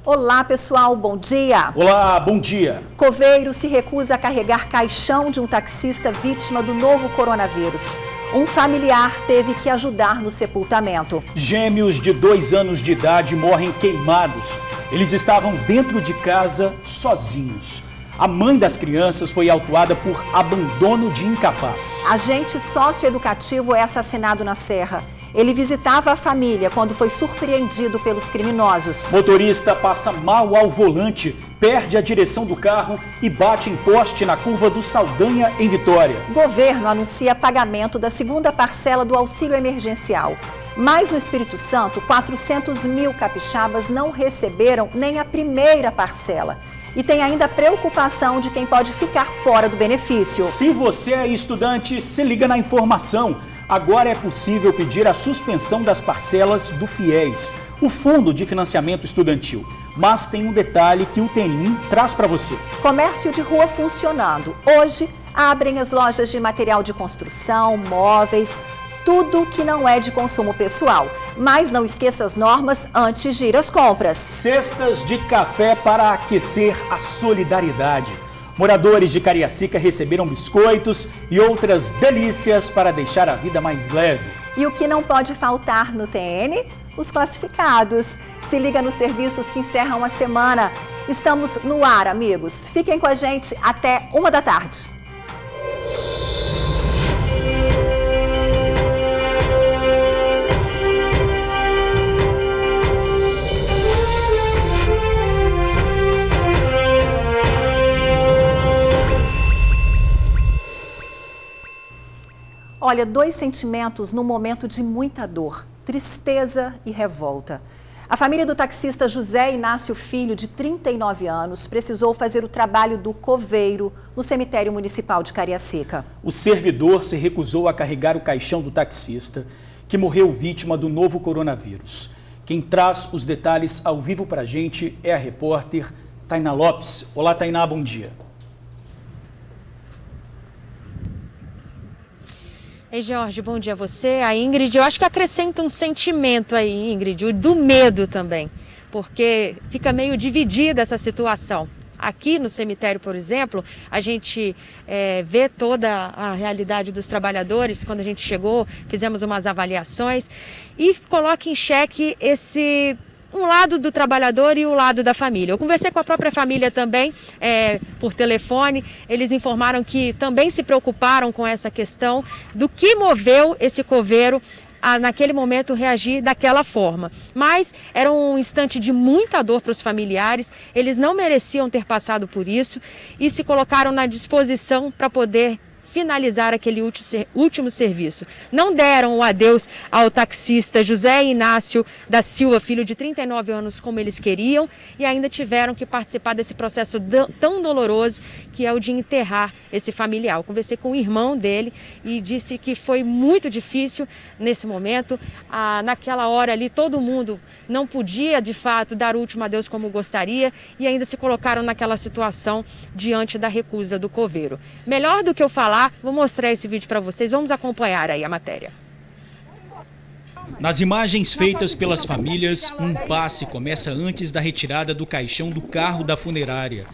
Olá, pessoal, bom dia. Olá, bom dia. Coveiro se recusa a carregar caixão de um taxista vítima do novo coronavírus. Um familiar teve que ajudar no sepultamento. Gêmeos de 2 anos de idade morrem queimados. Eles estavam dentro de casa sozinhos. A mãe das crianças foi autuada por abandono de incapaz. Agente socioeducativo é assassinado na Serra. Ele visitava a família quando foi surpreendido pelos criminosos. Motorista passa mal ao volante, perde a direção do carro e bate em poste na curva do Saldanha, em Vitória. Governo anuncia pagamento da segunda parcela do auxílio emergencial. Mas no Espírito Santo, 400 mil capixabas não receberam nem a primeira parcela. E tem ainda a preocupação de quem pode ficar fora do benefício. Se você é estudante, se liga na informação. Agora é possível pedir a suspensão das parcelas do FIES, o Fundo de Financiamento Estudantil. Mas tem um detalhe que o TENIM traz para você. Comércio de rua funcionando. Hoje, abrem as lojas de material de construção, móveis, tudo que não é de consumo pessoal. Mas não esqueça as normas antes de ir às compras. Cestas de café para aquecer a solidariedade. Moradores de Cariacica receberam biscoitos e outras delícias para deixar a vida mais leve. E o que não pode faltar no TN? Os classificados. Se liga nos serviços que encerram a semana. Estamos no ar, amigos. Fiquem com a gente até 1 da tarde. Olha, 2 sentimentos num momento de muita dor, tristeza e revolta. A família do taxista José Inácio Filho, de 39 anos, precisou fazer o trabalho do coveiro no cemitério municipal de Cariacica. O servidor se recusou a carregar o caixão do taxista, que morreu vítima do novo coronavírus. Quem traz os detalhes ao vivo para a gente é a repórter Tainá Lopes. Olá, Tainá, bom dia. Ei, Jorge, bom dia a você, a Ingrid. Eu acho que acrescenta um sentimento aí, Ingrid, do medo também, porque fica meio dividida essa situação. Aqui no cemitério, por exemplo, a gente vê toda a realidade dos trabalhadores. Quando a gente chegou, fizemos umas avaliações e coloca em xeque um lado do trabalhador e o lado da família. Eu conversei com a própria família também, por telefone. Eles informaram que também se preocuparam com essa questão do que moveu esse coveiro a, naquele momento, reagir daquela forma. Mas era um instante de muita dor para os familiares, eles não mereciam ter passado por isso e se colocaram na disposição para poder finalizar aquele último serviço. Não deram o adeus ao taxista José Inácio da Silva Filho, de 39 anos, como eles queriam, e ainda tiveram que participar desse processo tão doloroso que é o de enterrar esse familiar. Eu conversei com o irmão dele e disse que foi muito difícil nesse momento. Naquela hora ali todo mundo não podia de fato dar o último adeus como gostaria e ainda se colocaram naquela situação diante da recusa do coveiro. Melhor do que eu falar, vou mostrar esse vídeo para vocês, vamos acompanhar aí a matéria. Nas imagens feitas pelas famílias, um passe começa antes da retirada do caixão do carro da funerária.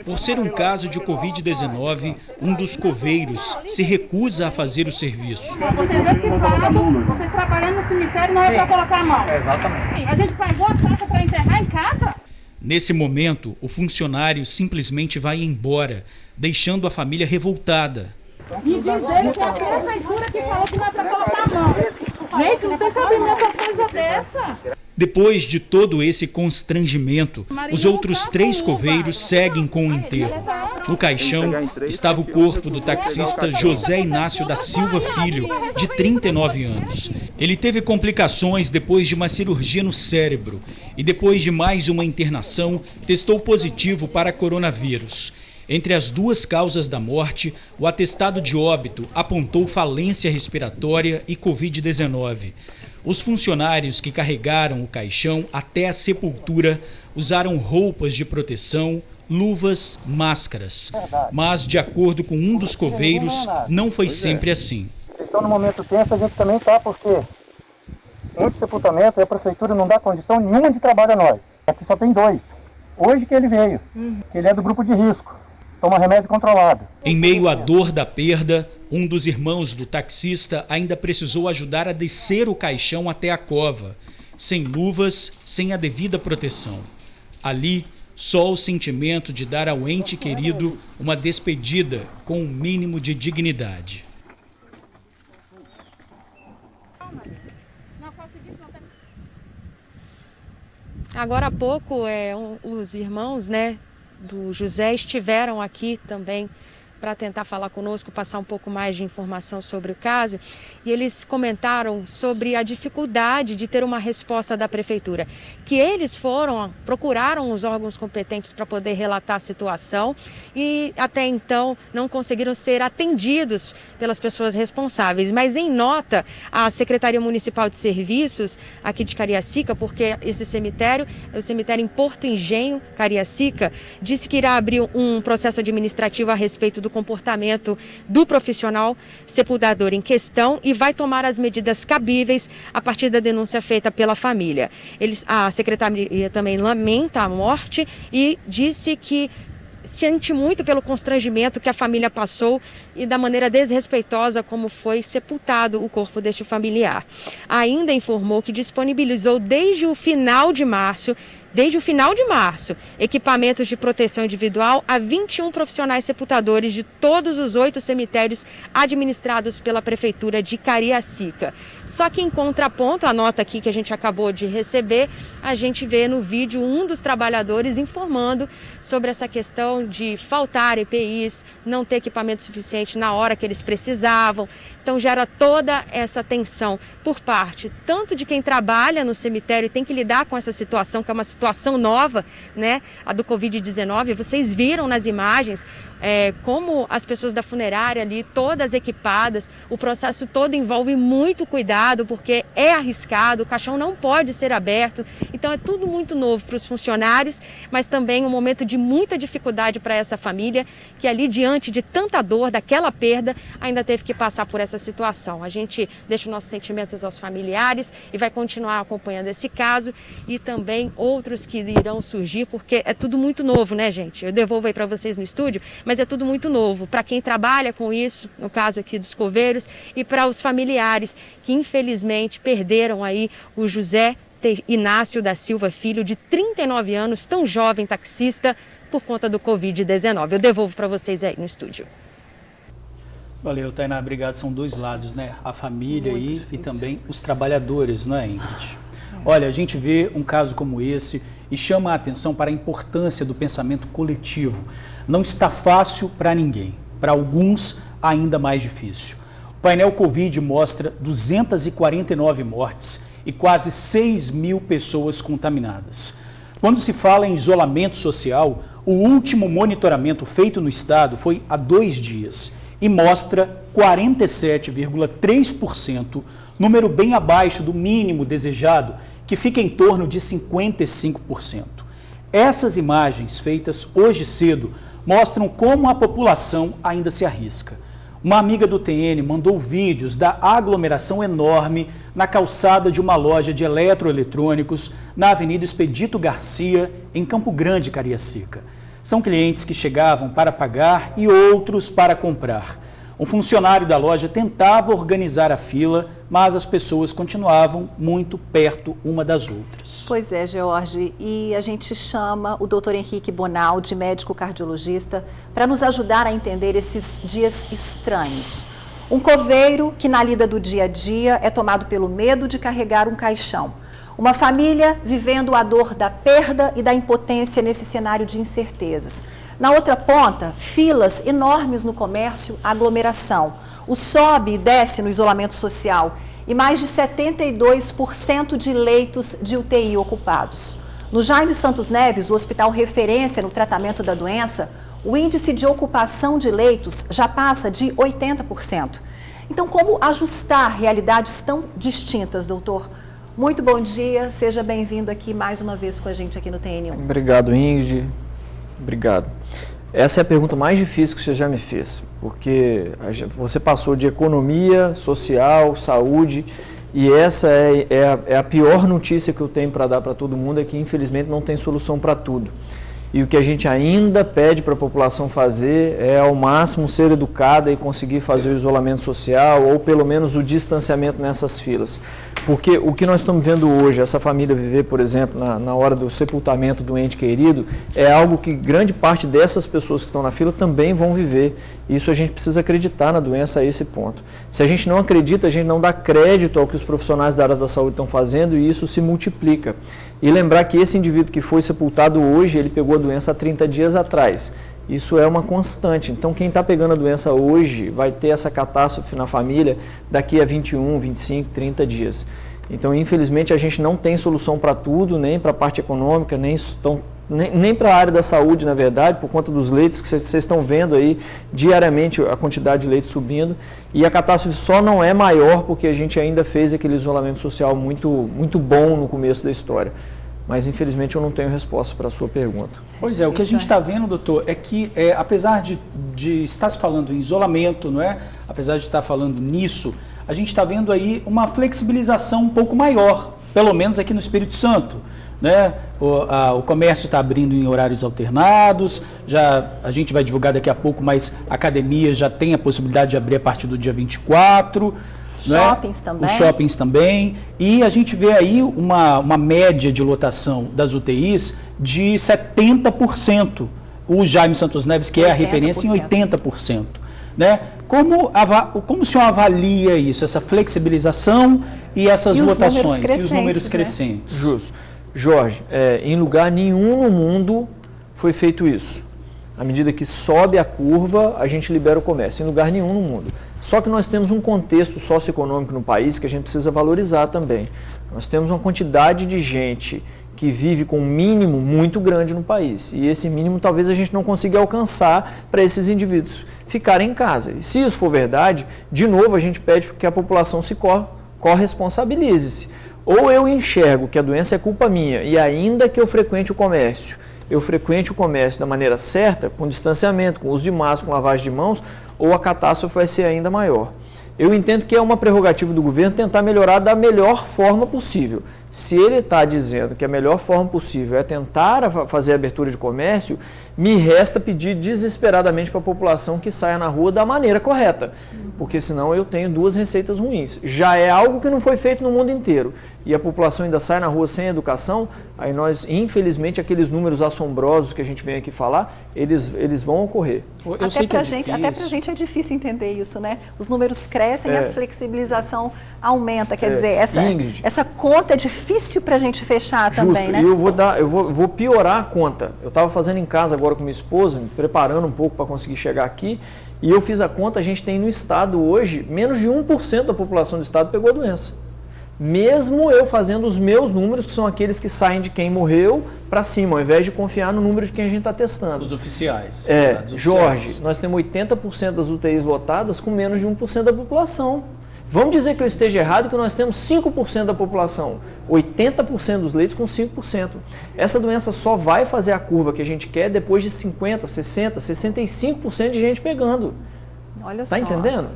Por ser um caso de Covid-19, um dos coveiros se recusa a fazer o serviço. Vocês equipados, vocês trabalhando no cemitério, não é para colocar a mão. Exatamente. A gente pagou a taxa para enterrar em casa? Nesse momento, o funcionário simplesmente vai embora, deixando a família revoltada. E dizer que é a prefeitura que falou que não é para colocar a mão. Gente, não tem cabimento uma coisa dessa. Depois de todo esse constrangimento, os outros 3 coveiros seguem com o enterro. No caixão estava o corpo do taxista José Inácio da Silva Filho, de 39 anos. Ele teve complicações depois de uma cirurgia no cérebro e depois de mais uma internação, testou positivo para coronavírus. Entre as 2 causas da morte, o atestado de óbito apontou falência respiratória e Covid-19. Os funcionários que carregaram o caixão até a sepultura usaram roupas de proteção, luvas, máscaras. Mas, de acordo com um dos coveiros, não foi sempre assim. Vocês estão no momento tenso, a gente também está, porque muito sepultamento e a prefeitura não dá condição nenhuma de trabalho a nós. Aqui só tem 2. Hoje que ele veio, que ele é do grupo de risco, toma remédio controlado. Em meio à dor da perda, um dos irmãos do taxista ainda precisou ajudar a descer o caixão até a cova, sem luvas, sem a devida proteção. Ali, só o sentimento de dar ao ente querido uma despedida com um mínimo de dignidade. Agora há pouco, os irmãos, do José estiveram aqui também para tentar falar conosco, passar um pouco mais de informação sobre o caso, e eles comentaram sobre a dificuldade de ter uma resposta da prefeitura, que eles procuraram os órgãos competentes para poder relatar a situação e até então não conseguiram ser atendidos pelas pessoas responsáveis. Mas em nota, a Secretaria Municipal de Serviços aqui de Cariacica, porque esse cemitério é o cemitério em Porto Engenho, Cariacica, disse que irá abrir um processo administrativo a respeito do comportamento do profissional sepultador em questão e vai tomar as medidas cabíveis a partir da denúncia feita pela família. A Secretaria também lamenta a morte e disse que sente muito pelo constrangimento que a família passou e da maneira desrespeitosa como foi sepultado o corpo deste familiar. Ainda informou que disponibilizou desde o final de março, equipamentos de proteção individual a 21 profissionais sepultadores de todos os 8 cemitérios administrados pela Prefeitura de Cariacica. Só que em contraponto, a nota aqui que a gente acabou de receber, a gente vê no vídeo um dos trabalhadores informando sobre essa questão de faltar EPIs, não ter equipamento suficiente na hora que eles precisavam. Então gera toda essa tensão por parte tanto de quem trabalha no cemitério e tem que lidar com essa situação, que é uma situação nova, a do Covid-19. Vocês viram nas imagens como as pessoas da funerária ali, todas equipadas, o processo todo envolve muito cuidado, porque é arriscado, o caixão não pode ser aberto, então é tudo muito novo para os funcionários, mas também um momento de muita dificuldade para essa família, que ali diante de tanta dor, daquela perda, ainda teve que passar por essa situação. A gente deixa os nossos sentimentos aos familiares e vai continuar acompanhando esse caso e também outros que irão surgir, porque é tudo muito novo, gente? Eu devolvo aí para vocês no estúdio, mas é tudo muito novo para quem trabalha com isso, no caso aqui dos coveiros, e para os familiares que infelizmente perderam aí o José Inácio da Silva Filho, de 39 anos, tão jovem taxista, por conta do Covid-19. Eu devolvo para vocês aí no estúdio. Valeu, Tainá, obrigado. São dois lados, a família e também os trabalhadores, não é, Ingrid? Olha, a gente vê um caso como esse e chama a atenção para a importância do pensamento coletivo. Não está fácil para ninguém, para alguns ainda mais difícil. O painel Covid mostra 249 mortes e quase 6 mil pessoas contaminadas. Quando se fala em isolamento social, o último monitoramento feito no estado foi há 2 dias e mostra 47,3%, número bem abaixo do mínimo desejado, que fica em torno de 55%. Essas imagens, feitas hoje cedo, mostram como a população ainda se arrisca. Uma amiga do TN mandou vídeos da aglomeração enorme na calçada de uma loja de eletroeletrônicos na Avenida Expedito Garcia, em Campo Grande, Cariacica. São clientes que chegavam para pagar e outros para comprar. Um funcionário da loja tentava organizar a fila, mas as pessoas continuavam muito perto uma das outras. Pois é, George, e a gente chama o Dr. Henrique Bonaldi, médico cardiologista, para nos ajudar a entender esses dias estranhos. Um coveiro que na lida do dia a dia é tomado pelo medo de carregar um caixão. Uma família vivendo a dor da perda e da impotência nesse cenário de incertezas. Na outra ponta, filas enormes no comércio, aglomeração. O sobe e desce no isolamento social e mais de 72% de leitos de UTI ocupados. No Jaime Santos Neves, o hospital referência no tratamento da doença, o índice de ocupação de leitos já passa de 80%. Então, como ajustar realidades tão distintas, doutor? Muito bom dia, seja bem-vindo aqui mais uma vez com a gente aqui no TN1. Obrigado, Ingrid. Obrigado. Essa é a pergunta mais difícil que você já me fez, porque você passou de economia, social, saúde E essa é a pior notícia que eu tenho para dar para todo mundo, é que infelizmente não tem solução para tudo. E o que a gente ainda pede para a população fazer é ao máximo ser educada e conseguir fazer o isolamento social ou pelo menos o distanciamento nessas filas. Porque o que nós estamos vendo hoje, essa família viver, por exemplo, na hora do sepultamento do ente querido, é algo que grande parte dessas pessoas que estão na fila também vão viver. Isso a gente precisa acreditar na doença a esse ponto. Se a gente não acredita, a gente não dá crédito ao que os profissionais da área da saúde estão fazendo e isso se multiplica. E lembrar que esse indivíduo que foi sepultado hoje, ele pegou a doença há 30 dias atrás. Isso é uma constante. Então, quem está pegando a doença hoje vai ter essa catástrofe na família daqui a 21, 25, 30 dias. Então, infelizmente, a gente não tem solução para tudo, nem para a parte econômica, nem para a área da saúde, na verdade, por conta dos leitos que vocês estão vendo aí diariamente a quantidade de leitos subindo. E a catástrofe só não é maior porque a gente ainda fez aquele isolamento social muito bom no começo da história. Mas, infelizmente, eu não tenho resposta para a sua pergunta. Pois é, o que a gente está vendo, doutor, é que apesar de estar se falando em isolamento, não é? Apesar de estar falando nisso, a gente está vendo aí uma flexibilização um pouco maior, pelo menos aqui no Espírito Santo. Né? O comércio está abrindo em horários alternados, a gente vai divulgar daqui a pouco, mas a academia já tem a possibilidade de abrir a partir do dia 24. Shoppings, né? Também. Os shoppings também. E a gente vê aí uma média de lotação das UTIs de 70%. O Jaime Santos Neves, que é a referência, em 80%. Né? Como o senhor avalia isso, essa flexibilização e essas lotações e os números crescentes? Justo. Jorge, em lugar nenhum no mundo foi feito isso. À medida que sobe a curva, a gente libera o comércio. Em lugar nenhum no mundo. Só que nós temos um contexto socioeconômico no país que a gente precisa valorizar também. Nós temos uma quantidade de gente que vive com um mínimo muito grande no país. E esse mínimo talvez a gente não consiga alcançar para esses indivíduos ficarem em casa. E se isso for verdade, de novo a gente pede que a população se corresponsabilize-se. Ou eu enxergo que a doença é culpa minha e ainda que eu frequente o comércio, da maneira certa, com distanciamento, com uso de máscara, com lavagem de mãos, ou a catástrofe vai ser ainda maior. Eu entendo que é uma prerrogativa do governo tentar melhorar da melhor forma possível. Se ele está dizendo que a melhor forma possível é tentar fazer a abertura de comércio, me resta pedir desesperadamente para a população que saia na rua da maneira correta, porque senão eu tenho duas receitas ruins. Já é algo que não foi feito no mundo inteiro e a população ainda sai na rua sem educação, aí nós, infelizmente, aqueles números assombrosos que a gente vem aqui falar, eles vão ocorrer. Até para a gente é difícil entender isso, né? Os números crescem e a flexibilização aumenta, quer dizer, essa conta é difícil para a gente fechar também, né? Eu vou piorar a conta. Eu estava fazendo em casa agora com minha esposa, me preparando um pouco para conseguir chegar aqui, e eu fiz a conta, a gente tem no estado hoje, menos de 1% da população do estado pegou a doença. Mesmo eu fazendo os meus números, que são aqueles que saem de quem morreu para cima, ao invés de confiar no número de quem a gente está testando. Os oficiais. Jorge, nós temos 80% das UTIs lotadas com menos de 1% da população. Vamos dizer que eu esteja errado, que nós temos 5% da população, 80% dos leitos com 5%. Essa doença só vai fazer a curva que a gente quer depois de 50%, 60%, 65% de gente pegando. Olha só. Tá entendendo?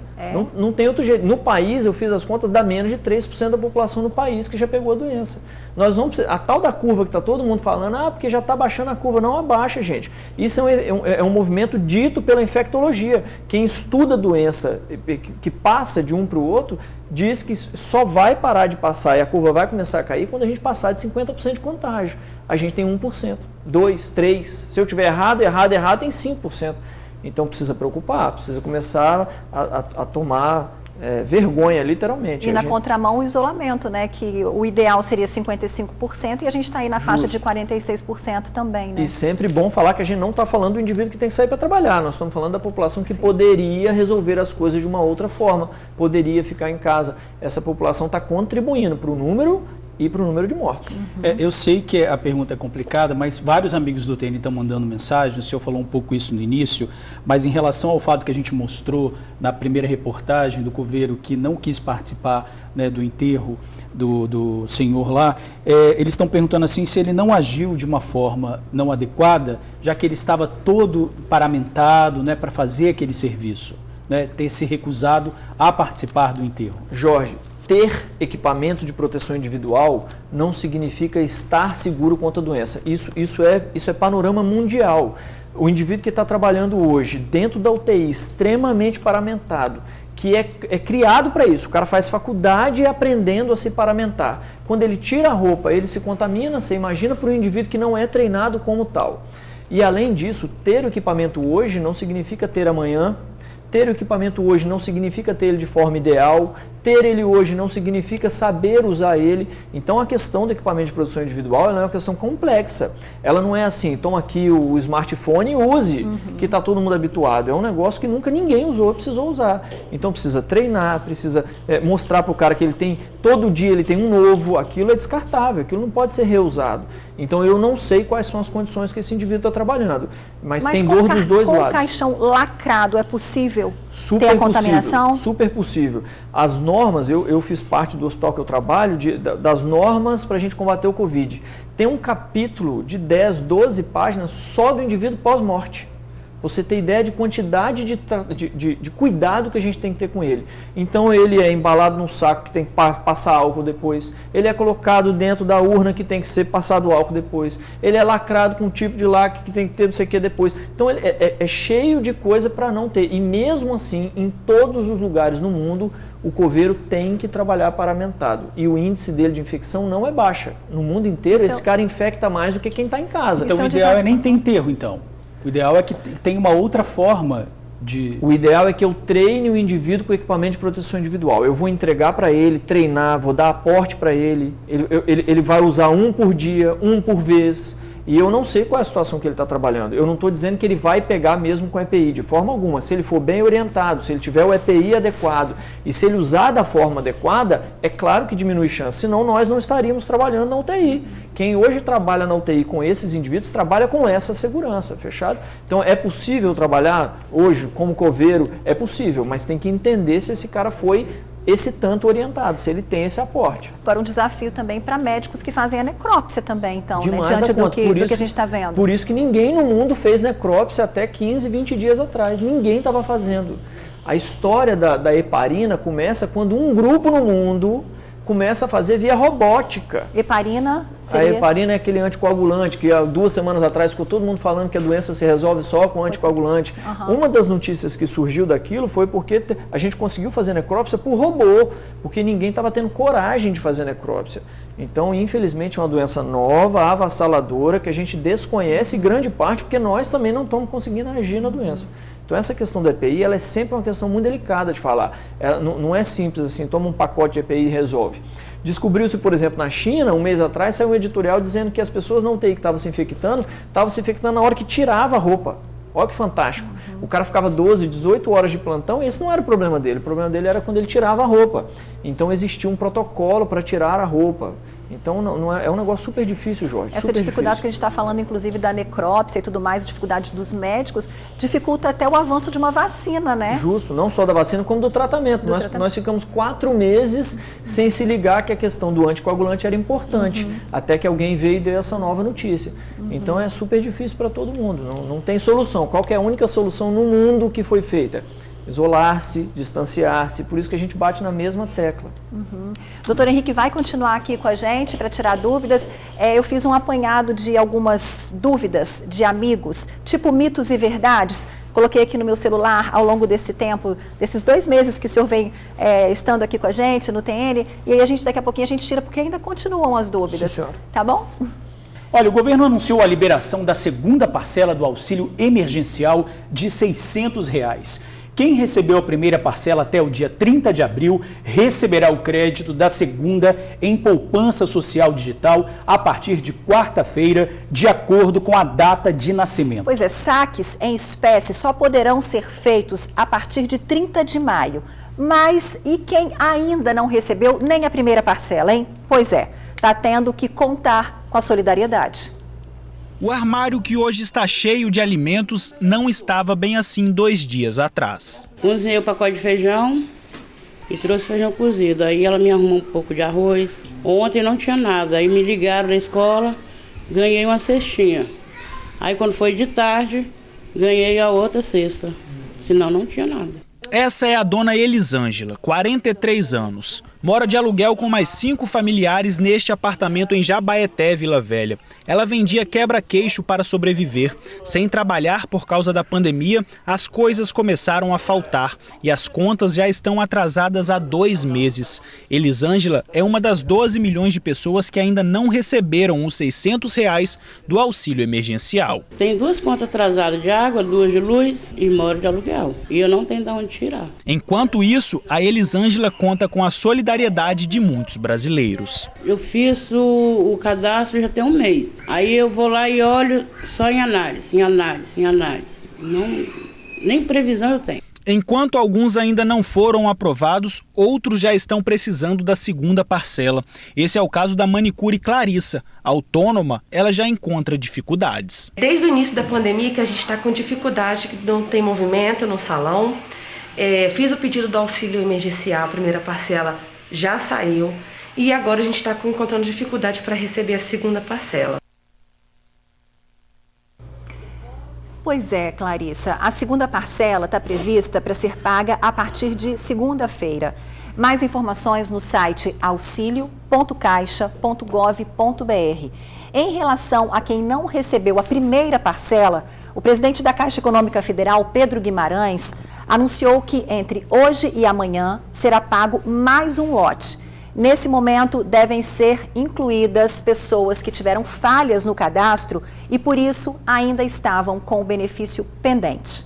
Não tem outro jeito. No país, eu fiz as contas, dá menos de 3% da população no país que já pegou a doença. Nós vamos precisar, a tal da curva que está todo mundo falando, porque já está baixando a curva. Não abaixa, gente. Isso é um movimento dito pela infectologia. Quem estuda a doença que passa de um para o outro, diz que só vai parar de passar e a curva vai começar a cair quando a gente passar de 50% de contágio. A gente tem 1%, 2%, 3%. Se eu tiver errado, tem 5%. Então precisa preocupar, precisa começar a tomar vergonha, literalmente. E na contramão o isolamento, né? Que o ideal seria 55% e a gente está aí na faixa de 46% também, né? E sempre bom falar que a gente não está falando do indivíduo que tem que sair para trabalhar, nós estamos falando da população que poderia resolver as coisas de uma outra forma, poderia ficar em casa. Essa população está contribuindo para o número e para o número de mortos. Eu sei que a pergunta é complicada, mas vários amigos do TN estão mandando mensagem, o senhor falou um pouco isso no início, mas em relação ao fato que a gente mostrou na primeira reportagem do coveiro que não quis participar, né, do enterro do senhor lá, eles estão perguntando assim se ele não agiu de uma forma não adequada, já que ele estava todo paramentado, né, para fazer aquele serviço, né, ter se recusado a participar do enterro. Jorge, ter equipamento de proteção individual não significa estar seguro contra a doença. Isso é panorama mundial. O indivíduo que está trabalhando hoje dentro da UTI, extremamente paramentado, que é criado para isso, o cara faz faculdade aprendendo a se paramentar. Quando ele tira a roupa, ele se contamina, você imagina para um indivíduo que não é treinado como tal. E além disso, ter o equipamento hoje não significa ter amanhã. Ter o equipamento hoje não significa ter ele de forma ideal, ter ele hoje não significa saber usar ele. Então a questão do equipamento de proteção individual ela é uma questão complexa. Ela não é assim, toma aqui o smartphone e use, que está todo mundo habituado. É um negócio que nunca ninguém usou, precisou usar. Então precisa treinar, precisa mostrar para o cara que ele tem, todo dia ele tem um novo, aquilo é descartável, aquilo não pode ser reusado. Então eu não sei quais são as condições que esse indivíduo está trabalhando, mas tem dor dos dois lados. Com o caixão lacrado é possível super ter a contaminação? Possível, super possível. As normas, eu fiz parte do hospital que eu trabalho, das normas para a gente combater o Covid. Tem um capítulo de 10, 12 páginas só do indivíduo pós-morte. Você tem ideia de quantidade de cuidado que a gente tem que ter com ele. Então ele é embalado num saco que tem que passar álcool depois, ele é colocado dentro da urna que tem que ser passado álcool depois, ele é lacrado com um tipo de lacre que tem que ter não sei o que depois. Então ele é cheio de coisa para não ter. E mesmo assim, em todos os lugares no mundo, o coveiro tem que trabalhar paramentado. E o índice dele de infecção não é baixa. No mundo inteiro, esse cara infecta mais do que quem está em casa. Então o ideal é nem ter enterro, então. O ideal é que tenha uma outra forma de... O ideal é que eu treine o indivíduo com equipamento de proteção individual. Eu vou entregar para ele, treinar, vou dar aporte para ele. Ele vai usar um por dia, um por vez. E eu não sei qual é a situação que ele está trabalhando. Eu não estou dizendo que ele vai pegar mesmo com EPI, de forma alguma. Se ele for bem orientado, se ele tiver o EPI adequado e se ele usar da forma adequada, é claro que diminui chance. Senão nós não estaríamos trabalhando na UTI. Quem hoje trabalha na UTI com esses indivíduos, trabalha com essa segurança, fechado? Então é possível trabalhar hoje como coveiro? É possível, mas tem que entender se esse cara foi esse tanto orientado, se ele tem esse aporte. Agora um desafio também para médicos que fazem a necrópsia também, então, demais, né? Diante do que a gente está vendo. Por isso que ninguém no mundo fez necrópsia até 15, 20 dias atrás. Ninguém estava fazendo. A história da heparina começa quando um grupo no mundo começa a fazer via robótica. Heparina seria... A heparina é aquele anticoagulante que há 2 semanas atrás ficou todo mundo falando que a doença se resolve só com anticoagulante. Uma das notícias que surgiu daquilo foi porque a gente conseguiu fazer necrópsia por robô, porque ninguém estava tendo coragem de fazer necrópsia. Então, infelizmente, é uma doença nova, avassaladora, que a gente desconhece grande parte porque nós também não estamos conseguindo agir na doença. Então essa questão da EPI, ela é sempre uma questão muito delicada de falar. Ela não é simples assim, toma um pacote de EPI e resolve. Descobriu-se, por exemplo, na China, um mês atrás, saiu um editorial dizendo que as pessoas na UTI que estavam se infectando na hora que tirava a roupa. Olha que fantástico. O cara ficava 12, 18 horas de plantão e esse não era o problema dele. O problema dele era quando ele tirava a roupa. Então existia um protocolo para tirar a roupa. Então é um negócio super difícil, Jorge. Essa dificuldade que a gente está falando, inclusive, da necrópsia e tudo mais, dificuldade dos médicos, dificulta até o avanço de uma vacina, né? Justo, não só da vacina, como do tratamento. Nós ficamos 4 meses sem se ligar que a questão do anticoagulante era importante, até que alguém veio e deu essa nova notícia. Então é super difícil para todo mundo, não tem solução. Qual que é a única solução no mundo que foi feita? Isolar-se, distanciar-se, por isso que a gente bate na mesma tecla. Doutor Henrique vai continuar aqui com a gente para tirar dúvidas. Eu fiz um apanhado de algumas dúvidas de amigos, tipo mitos e verdades. Coloquei aqui no meu celular ao longo desse tempo, desses 2 meses que o senhor vem estando aqui com a gente no TN, e aí daqui a pouquinho a gente tira, porque ainda continuam as dúvidas. Sim, senhora. Tá bom? Olha, o governo anunciou a liberação da 2ª parcela do auxílio emergencial de R$ 600. Quem recebeu a primeira parcela até o dia 30 de abril receberá o crédito da segunda em poupança social digital a partir de quarta-feira, de acordo com a data de nascimento. Pois é, saques em espécie só poderão ser feitos a partir de 30 de maio. Mas e quem ainda não recebeu nem a primeira parcela, hein? Pois é, está tendo que contar com a solidariedade. O armário que hoje está cheio de alimentos não estava bem assim 2 dias atrás. Cozinhei o pacote de feijão e trouxe feijão cozido. Aí ela me arrumou um pouco de arroz. Ontem não tinha nada. Aí me ligaram da escola, ganhei uma cestinha. Aí quando foi de tarde, ganhei a outra cesta. Senão não tinha nada. Essa é a dona Elisângela, 43 anos. mora de aluguel com mais 5 familiares neste apartamento em Jabaeté, Vila Velha. Ela vendia quebra-queixo para sobreviver. Sem trabalhar por causa da pandemia, as coisas começaram a faltar e as contas já estão atrasadas há 2 meses. Elisângela é uma das 12 milhões de pessoas que ainda não receberam os R$600 do auxílio emergencial. Tem 2 contas atrasadas de água, 2 de luz e moro de aluguel. E eu não tenho de onde tirar. Enquanto isso, a Elisângela conta com a solidariedade de muitos brasileiros. Eu fiz o cadastro já tem 1 mês. Aí eu vou lá e olho só em análise. Não, nem previsão eu tenho. Enquanto alguns ainda não foram aprovados, outros já estão precisando da segunda parcela. Esse é o caso da manicure Clarissa. Autônoma, ela já encontra dificuldades. Desde o início da pandemia que a gente está com dificuldade, que não tem movimento no salão. Fiz o pedido do auxílio emergencial, a primeira parcela já saiu. E agora a gente está encontrando dificuldade para receber a segunda parcela. Pois é, Clarissa, a segunda parcela está prevista para ser paga a partir de segunda-feira. Mais informações no site auxilio.caixa.gov.br. Em relação a quem não recebeu a primeira parcela, o presidente da Caixa Econômica Federal, Pedro Guimarães, anunciou que entre hoje e amanhã será pago mais um lote. Nesse momento, devem ser incluídas pessoas que tiveram falhas no cadastro e, por isso, ainda estavam com o benefício pendente.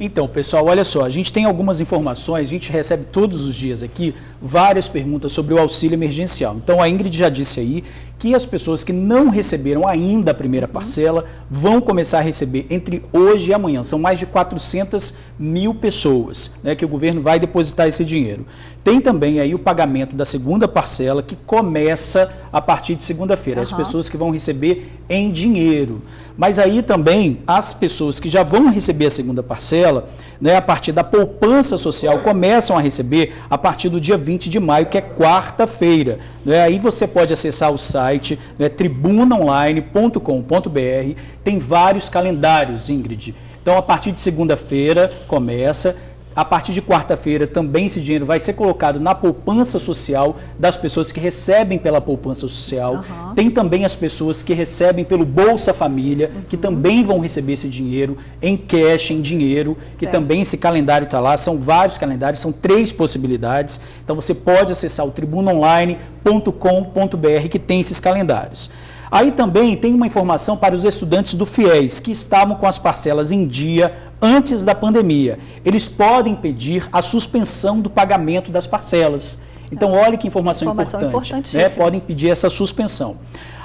Então, pessoal, olha só, a gente tem algumas informações, a gente recebe todos os dias aqui várias perguntas sobre o auxílio emergencial. Então, a Ingrid já disse aí que as pessoas que não receberam ainda a primeira parcela vão começar a receber entre hoje e amanhã. São mais de 400 mil pessoas, né, que o governo vai depositar esse dinheiro. Tem também aí o pagamento da segunda parcela, que começa a partir de segunda-feira. As pessoas que vão receber em dinheiro. Mas aí também as pessoas que já vão receber a segunda parcela, né, a partir da poupança social, começam a receber a partir do dia 20 de maio, que é quarta-feira. Né? Aí você pode acessar o site, né, tribunaonline.com.br, tem vários calendários, Ingrid. Então, a partir de segunda-feira começa. A partir de quarta-feira também esse dinheiro vai ser colocado na poupança social das pessoas que recebem pela poupança social. Tem também as pessoas que recebem pelo Bolsa Família, que também vão receber esse dinheiro em cash, em dinheiro, que também esse calendário está lá. São vários calendários, são 3 possibilidades. Então você pode acessar o tribunaonline.com.br que tem esses calendários. Aí também tem uma informação para os estudantes do FIES que estavam com as parcelas em dia antes da pandemia. Eles podem pedir a suspensão do pagamento das parcelas. Então, olha que informação importante. Né? Podem pedir essa suspensão.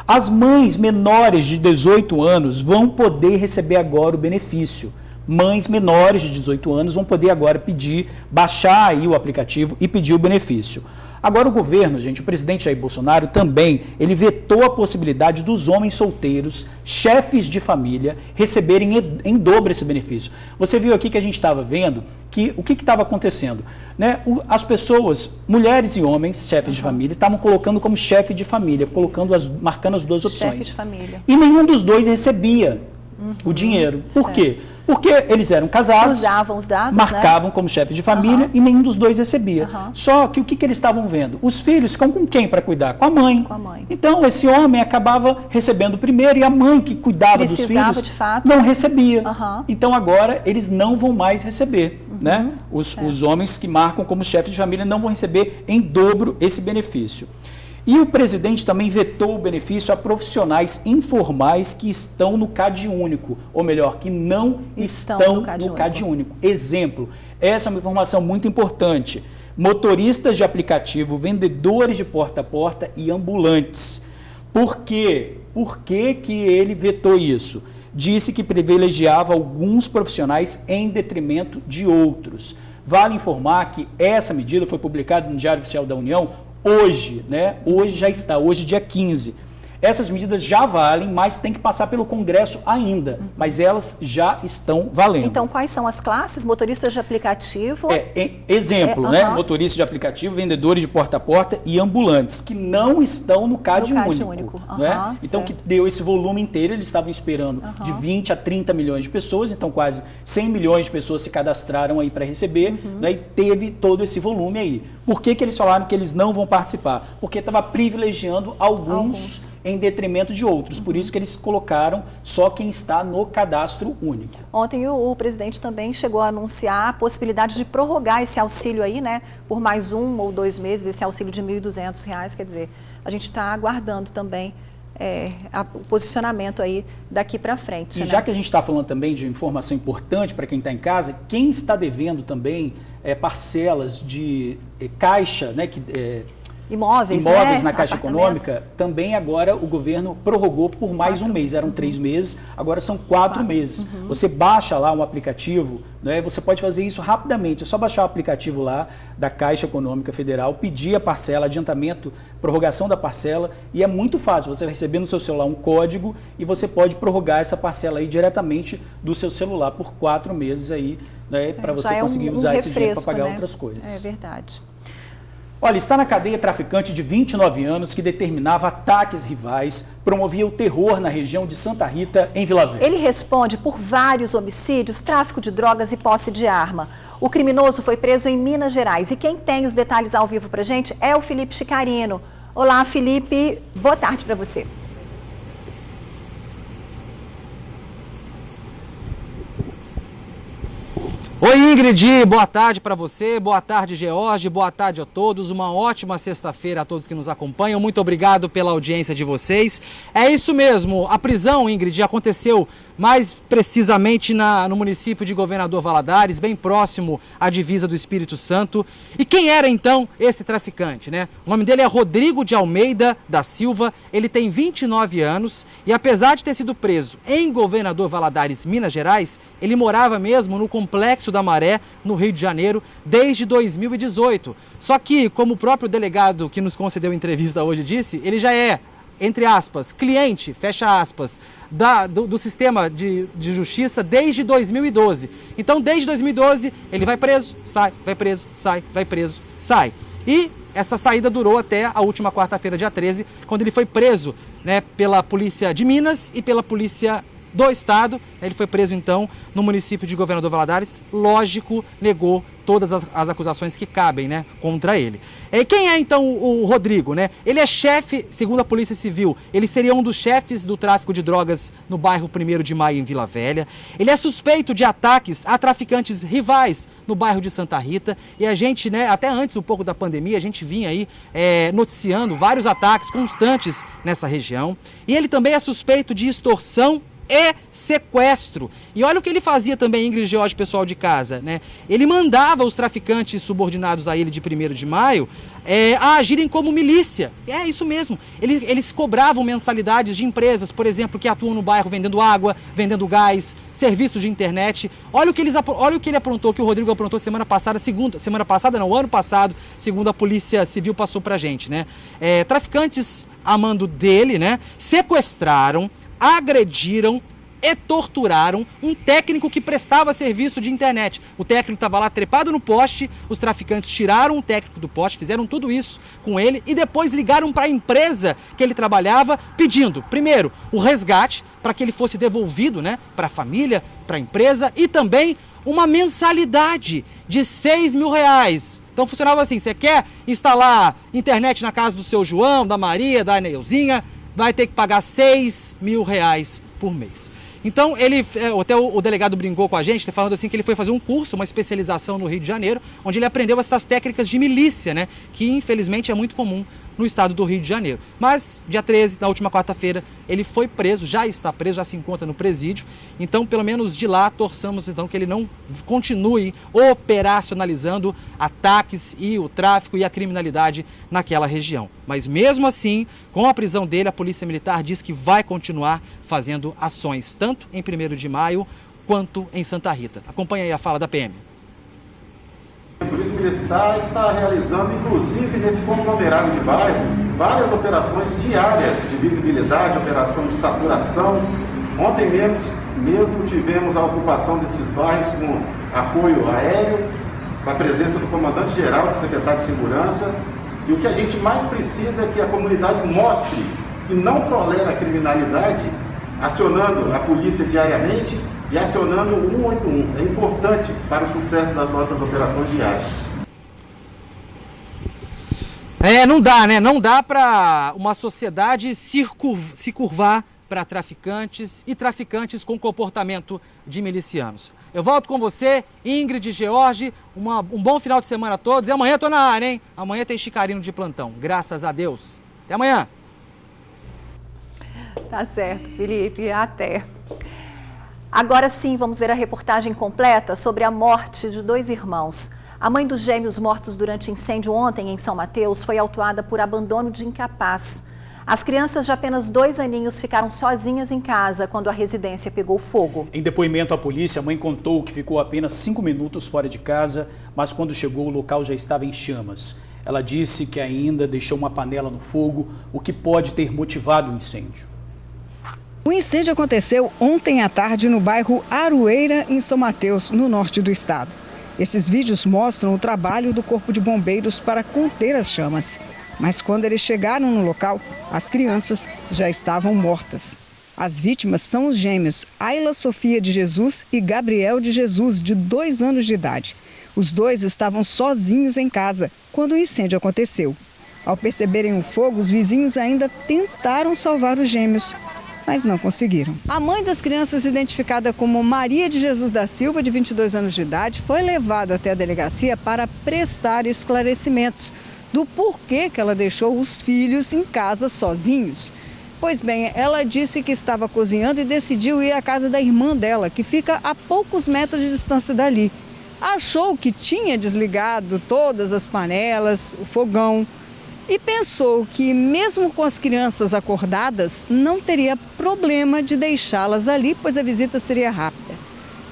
As mães menores de 18 anos vão poder receber agora o benefício. Mães menores de 18 anos vão poder agora baixar aí o aplicativo e pedir o benefício. Agora o governo, gente, o presidente Jair Bolsonaro também, ele vetou a possibilidade dos homens solteiros, chefes de família, receberem em dobro esse benefício. Você viu aqui que a gente estava vendo que o que estava acontecendo? Né? As pessoas, mulheres e homens, chefes de família, estavam colocando como chefe de família, marcando as 2 opções. Chefe de família. E nenhum dos 2 recebia o dinheiro. Por quê? Porque eles eram casados, cruzavam os dados, marcavam como chefe de família e nenhum dos 2 recebia. Só que o que eles estavam vendo? Os filhos ficam com quem para cuidar? Com a mãe. Então, esse homem acabava recebendo primeiro e a mãe que cuidava dos filhos de fato. não recebia. Então, agora, eles não vão mais receber. Né? Os homens que marcam como chefe de família não vão receber em dobro esse benefício. E o presidente também vetou o benefício a profissionais informais que estão no CadÚnico, ou melhor, que não estão no CadÚnico. Exemplo, essa é uma informação muito importante. Motoristas de aplicativo, vendedores de porta a porta e ambulantes. Por quê? Por que ele vetou isso? Disse que privilegiava alguns profissionais em detrimento de outros. Vale informar que essa medida foi publicada no Diário Oficial da União hoje, né? Hoje já está, hoje dia 15. Essas medidas já valem, mas tem que passar pelo Congresso ainda. Mas elas já estão valendo. Então, quais são as classes? Motoristas de aplicativo? Exemplo, né? Motoristas de aplicativo, vendedores de porta a porta e ambulantes, que não estão no CAD único. Né? Então, que deu esse volume inteiro, eles estavam esperando de 20 a 30 milhões de pessoas, então quase 100 milhões de pessoas se cadastraram aí para receber, né? E teve todo esse volume aí. Por que eles falaram que eles não vão participar? Porque estava privilegiando alguns em detrimento de outros. Por isso que eles colocaram só quem está no cadastro único. Ontem o presidente também chegou a anunciar a possibilidade de prorrogar esse auxílio aí, né? Por mais 1 ou 2 meses, esse auxílio de R$ 1.200. Quer dizer, a gente está aguardando também o posicionamento aí daqui para frente. E já que a gente está falando também de informação importante para quem está em casa, quem está devendo também parcelas de caixa, né, imóveis, na Caixa Econômica, também agora o governo prorrogou por mais um mês. Eram 3 meses, agora são 4 meses. Você baixa lá um aplicativo, né, você pode fazer isso rapidamente. É só baixar o aplicativo lá da Caixa Econômica Federal, pedir a parcela, adiantamento, prorrogação da parcela, e é muito fácil. Você vai receber no seu celular um código e você pode prorrogar essa parcela aí diretamente do seu celular por 4 meses aí, né, para você conseguir usar esse dinheiro para pagar outras coisas. É verdade. Olha, está na cadeia traficante de 29 anos que determinava ataques rivais, promovia o terror na região de Santa Rita, em Vila Velha. Ele responde por vários homicídios, tráfico de drogas e posse de arma. O criminoso foi preso em Minas Gerais e quem tem os detalhes ao vivo pra gente é o Felipe Chicarino. Olá, Felipe, boa tarde para você. Oi, Ingrid, boa tarde para você, boa tarde, George, boa tarde a todos, uma ótima sexta-feira a todos que nos acompanham, muito obrigado pela audiência de vocês. É isso mesmo, a prisão, Ingrid, aconteceu mais precisamente no município de Governador Valadares, bem próximo à divisa do Espírito Santo. E quem era então esse traficante, né? O nome dele é Rodrigo de Almeida da Silva, ele tem 29 anos e apesar de ter sido preso em Governador Valadares, Minas Gerais, ele morava mesmo no Complexo da Maré, no Rio de Janeiro, desde 2018. Só que, como o próprio delegado que nos concedeu a entrevista hoje disse, ele já é, entre aspas, cliente, fecha aspas, do sistema de justiça desde 2012. Então, desde 2012, ele vai preso, sai, vai preso, sai, vai preso, sai. E essa saída durou até a última quarta-feira, dia 13, quando ele foi preso, né, pela Polícia de Minas e pela Polícia do Estado. Ele foi preso, então, no município de Governador Valadares. Lógico, negou todas as acusações que cabem, né, contra ele. E quem é, então, o Rodrigo, né? Ele é chefe, segundo a Polícia Civil, ele seria um dos chefes do tráfico de drogas no bairro 1º de Maio, em Vila Velha. Ele é suspeito de ataques a traficantes rivais no bairro de Santa Rita. E a gente, né, até antes um pouco da pandemia, a gente vinha aí noticiando vários ataques constantes nessa região. E ele também é suspeito de extorsão e sequestro. E olha o que ele fazia também, Ingrid, George, pessoal de casa, né? Ele mandava os traficantes subordinados a ele de 1º de maio a agirem como milícia. É isso mesmo. Eles cobravam mensalidades de empresas, por exemplo, que atuam no bairro vendendo água, vendendo gás, serviços de internet. Olha o que ele aprontou, que o Rodrigo aprontou ano passado, segundo a Polícia Civil passou pra gente, né? Traficantes a mando dele, né? Sequestraram, agrediram e torturaram um técnico que prestava serviço de internet. O técnico estava lá trepado no poste, os traficantes tiraram o técnico do poste, fizeram tudo isso com ele e depois ligaram para a empresa que ele trabalhava pedindo, primeiro, o resgate para que ele fosse devolvido, né, para a família, para a empresa e também uma mensalidade de R$6.000. Então funcionava assim, você quer instalar internet na casa do seu João, da Maria, da Neuzinha, vai ter que pagar R$6.000 por mês. Então, até o delegado brincou com a gente, falando assim que ele foi fazer um curso, uma especialização no Rio de Janeiro, onde ele aprendeu essas técnicas de milícia, né, que infelizmente é muito comum no estado do Rio de Janeiro. Mas, dia 13, na última quarta-feira, ele foi preso, já está preso, já se encontra no presídio. Então, pelo menos de lá, torçamos então que ele não continue operacionalizando ataques e o tráfico e a criminalidade naquela região. Mas mesmo assim, com a prisão dele, a Polícia Militar diz que vai continuar fazendo ações, tanto em 1º de maio quanto em Santa Rita. Acompanhe aí a fala da PM. A Polícia Militar está realizando, inclusive nesse conglomerado de bairro, várias operações diárias de visibilidade, operação de saturação. Ontem mesmo tivemos a ocupação desses bairros com apoio aéreo, com a presença do comandante-geral, do secretário de Segurança. E o que a gente mais precisa é que a comunidade mostre que não tolera a criminalidade, acionando a polícia diariamente e acionando o 181. É importante para o sucesso das nossas operações diárias. Não dá, né? Não dá para uma sociedade se curvar para traficantes e traficantes com comportamento de milicianos. Eu volto com você, Ingrid e George. Um bom final de semana a todos. E amanhã eu tô na área, hein? Amanhã tem Chicarino de plantão. Graças a Deus. Até amanhã. Tá certo, Felipe. Até. Agora sim, vamos ver a reportagem completa sobre a morte de 2 irmãos. A mãe dos gêmeos mortos durante incêndio ontem em São Mateus foi autuada por abandono de incapaz. As crianças de apenas 2 aninhos ficaram sozinhas em casa quando a residência pegou fogo. Em depoimento à polícia, a mãe contou que ficou apenas 5 minutos fora de casa, mas quando chegou o local já estava em chamas. Ela disse que ainda deixou uma panela no fogo, o que pode ter motivado o incêndio. O incêndio aconteceu ontem à tarde no bairro Aroeira, em São Mateus, no norte do estado. Esses vídeos mostram o trabalho do Corpo de Bombeiros para conter as chamas. Mas quando eles chegaram no local, as crianças já estavam mortas. As vítimas são os gêmeos Ayla Sofia de Jesus e Gabriel de Jesus, de 2 anos de idade. Os 2 estavam sozinhos em casa quando o incêndio aconteceu. Ao perceberem o fogo, os vizinhos ainda tentaram salvar os gêmeos, mas não conseguiram. A mãe das crianças, identificada como Maria de Jesus da Silva, de 22 anos de idade, foi levada até a delegacia para prestar esclarecimentos do porquê que ela deixou os filhos em casa sozinhos. Pois bem, ela disse que estava cozinhando e decidiu ir à casa da irmã dela, que fica a poucos metros de distância dali. Achou que tinha desligado todas as panelas, o fogão, e pensou que mesmo com as crianças acordadas, não teria problema de deixá-las ali, pois a visita seria rápida.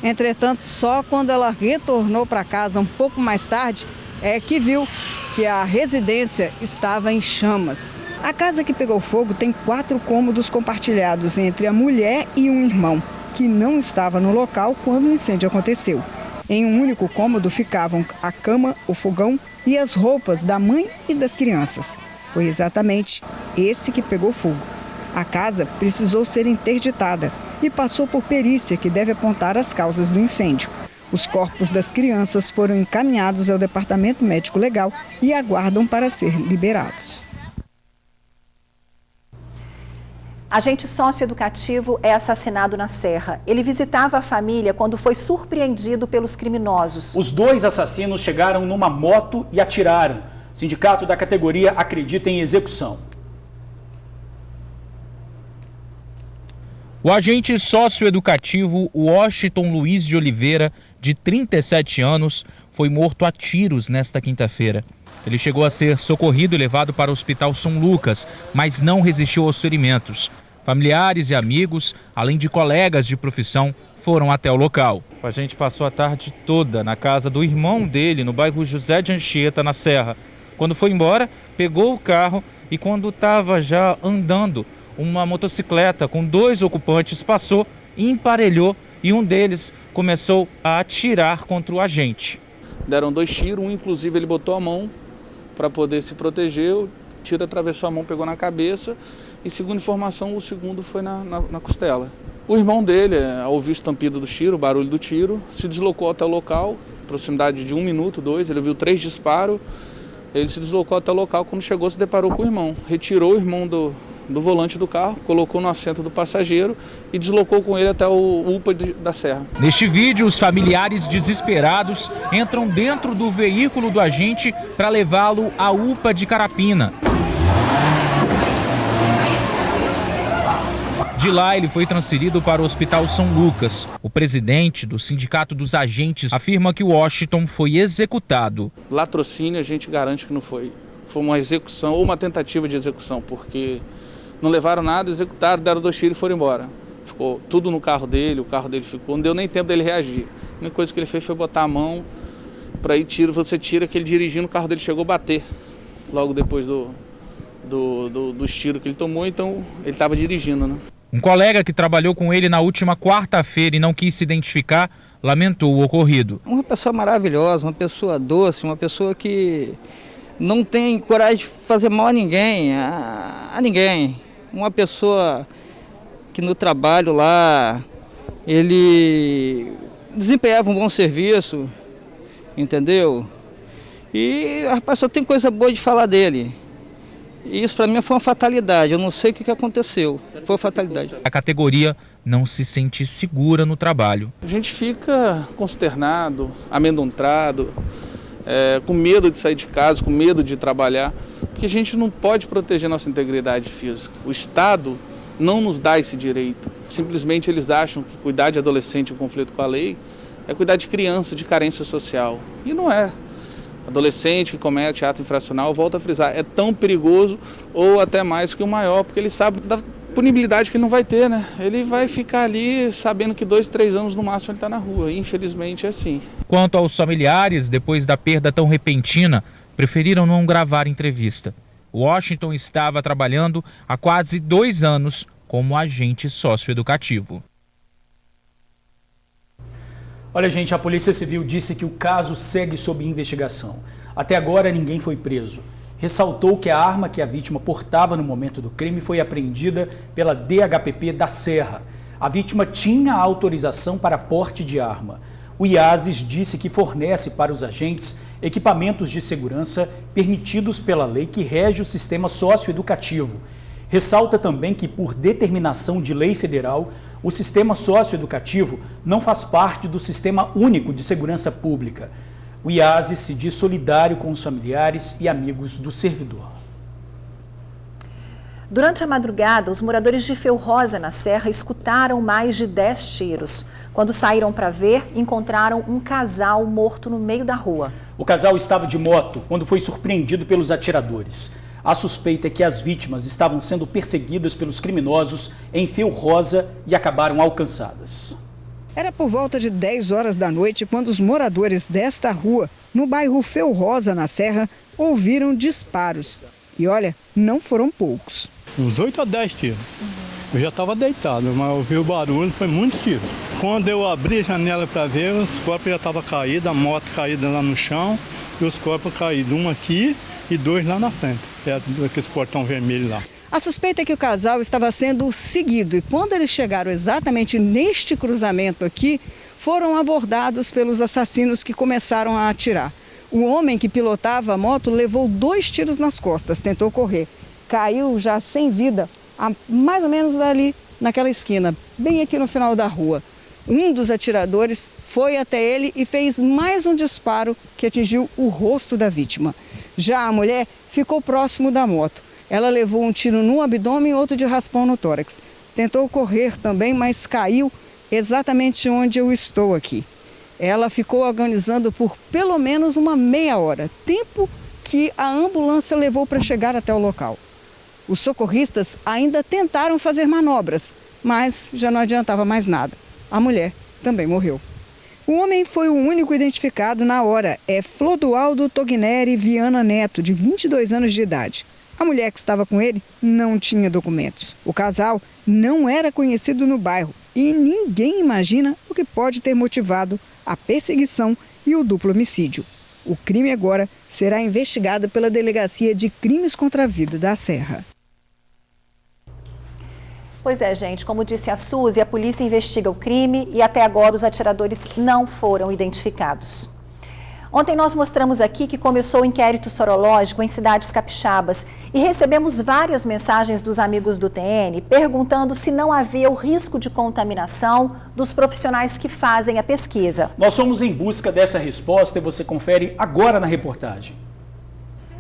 Entretanto, só quando ela retornou para casa um pouco mais tarde, é que viu que a residência estava em chamas. A casa que pegou fogo tem 4 cômodos compartilhados entre a mulher e um irmão, que não estava no local quando o incêndio aconteceu. Em um único cômodo ficavam a cama, o fogão e as roupas da mãe e das crianças. Foi exatamente esse que pegou fogo. A casa precisou ser interditada e passou por perícia que deve apontar as causas do incêndio. Os corpos das crianças foram encaminhados ao Departamento Médico Legal e aguardam para ser liberados. Agente socioeducativo é assassinado na Serra. Ele visitava a família quando foi surpreendido pelos criminosos. Os 2 assassinos chegaram numa moto e atiraram. O sindicato da categoria acredita em execução. O agente socioeducativo Washington Luiz de Oliveira, de 37 anos, foi morto a tiros nesta quinta-feira. Ele chegou a ser socorrido e levado para o Hospital São Lucas, mas não resistiu aos ferimentos. Familiares e amigos, além de colegas de profissão, foram até o local. O agente passou a tarde toda na casa do irmão dele, no bairro José de Anchieta, na Serra. Quando foi embora, pegou o carro e quando estava já andando, uma motocicleta com 2 ocupantes passou e emparelhou e um deles começou a atirar contra o agente. Deram 2 tiros, um inclusive ele botou a mão para poder se proteger, o tiro atravessou a mão, pegou na cabeça e, segundo informação, o segundo foi na costela. O irmão dele, ao ouvir o estampido do tiro, o barulho do tiro, se deslocou até o local, proximidade de 1 minuto, 2, ele viu 3 disparos, ele se deslocou até o local, quando chegou se deparou com o irmão, retirou o irmão do volante do carro, colocou no assento do passageiro e deslocou com ele até o UPA da Serra. Neste vídeo, os familiares desesperados entram dentro do veículo do agente para levá-lo à UPA de Carapina. De lá, ele foi transferido para o Hospital São Lucas. O presidente do Sindicato dos Agentes afirma que o Washington foi executado. Latrocínio, a gente garante que não foi. Foi uma execução ou uma tentativa de execução, porque não levaram nada, executaram, deram 2 tiros e foram embora. Ficou tudo no carro dele, o carro dele ficou, não deu nem tempo dele reagir. A única coisa que ele fez foi botar a mão para ir tiro, você tira que ele dirigindo, o carro dele chegou a bater logo depois dos tiros que ele tomou, então ele estava dirigindo, né? Um colega que trabalhou com ele na última quarta-feira e não quis se identificar, lamentou o ocorrido. Uma pessoa maravilhosa, uma pessoa doce, uma pessoa que não tem coragem de fazer mal a ninguém, a ninguém. Uma pessoa que no trabalho lá, ele desempenhava um bom serviço, entendeu? E a pessoa tem coisa boa de falar dele. E isso para mim foi uma fatalidade, eu não sei o que aconteceu, foi fatalidade. A categoria não se sente segura no trabalho. A gente fica consternado, amedrontado, com medo de sair de casa, com medo de trabalhar, porque a gente não pode proteger nossa integridade física. O Estado não nos dá esse direito. Simplesmente eles acham que cuidar de adolescente em conflito com a lei é cuidar de criança de carência social. E não é. Adolescente que comete ato infracional, volta a frisar, é tão perigoso ou até mais que o maior, porque ele sabe da punibilidade que ele não vai ter, né? Ele vai ficar ali sabendo que 2, 3 anos no máximo ele está na rua, infelizmente é assim. Quanto aos familiares, depois da perda tão repentina, preferiram não gravar entrevista. Washington estava trabalhando há quase 2 anos como agente socioeducativo. Olha, gente, a Polícia Civil disse que o caso segue sob investigação. Até agora, ninguém foi preso. Ressaltou que a arma que a vítima portava no momento do crime foi apreendida pela DHPP da Serra. A vítima tinha autorização para porte de arma. O IASES disse que fornece para os agentes equipamentos de segurança permitidos pela lei que rege o sistema socioeducativo. Ressalta também que, por determinação de lei federal, o sistema socioeducativo não faz parte do Sistema Único de Segurança Pública. O IASES se diz solidário com os familiares e amigos do servidor. Durante a madrugada, os moradores de Feu Rosa, na Serra, escutaram mais de 10 tiros. Quando saíram para ver, encontraram um casal morto no meio da rua. O casal estava de moto quando foi surpreendido pelos atiradores. A suspeita é que as vítimas estavam sendo perseguidas pelos criminosos em Feu Rosa e acabaram alcançadas. Era por volta de 10 horas da noite quando os moradores desta rua, no bairro Feu Rosa, na Serra, ouviram disparos. E olha, não foram poucos. Uns 8 a 10 tiros. Eu já estava deitado, mas eu vi o barulho, foi muito tiro. Quando eu abri a janela para ver, os corpos já estavam caídos, a moto caída lá no chão e os corpos caídos, um aqui e 2 lá na frente, perto daquele portão vermelho lá. A suspeita é que o casal estava sendo seguido e quando eles chegaram exatamente neste cruzamento aqui, foram abordados pelos assassinos que começaram a atirar. O homem que pilotava a moto levou 2 tiros nas costas, tentou correr. Caiu já sem vida, mais ou menos ali naquela esquina, bem aqui no final da rua. Um dos atiradores foi até ele e fez mais um disparo que atingiu o rosto da vítima. Já a mulher ficou próximo da moto. Ela levou um tiro no abdômen e outro de raspão no tórax. Tentou correr também, mas caiu exatamente onde eu estou aqui. Ela ficou agonizando por pelo menos uma meia hora, tempo que a ambulância levou para chegar até o local. Os socorristas ainda tentaram fazer manobras, mas já não adiantava mais nada. A mulher também morreu. O homem foi o único identificado na hora. É Flodoaldo Togneri Viana Neto, de 22 anos de idade. A mulher que estava com ele não tinha documentos. O casal não era conhecido no bairro e ninguém imagina o que pode ter motivado a perseguição e o duplo homicídio. O crime agora será investigado pela Delegacia de Crimes contra a Vida da Serra. Pois é, gente, como disse a Suzy, a polícia investiga o crime e até agora os atiradores não foram identificados. Ontem nós mostramos aqui que começou o inquérito sorológico em cidades capixabas e recebemos várias mensagens dos amigos do TN perguntando se não havia o risco de contaminação dos profissionais que fazem a pesquisa. Nós fomos em busca dessa resposta e você confere agora na reportagem.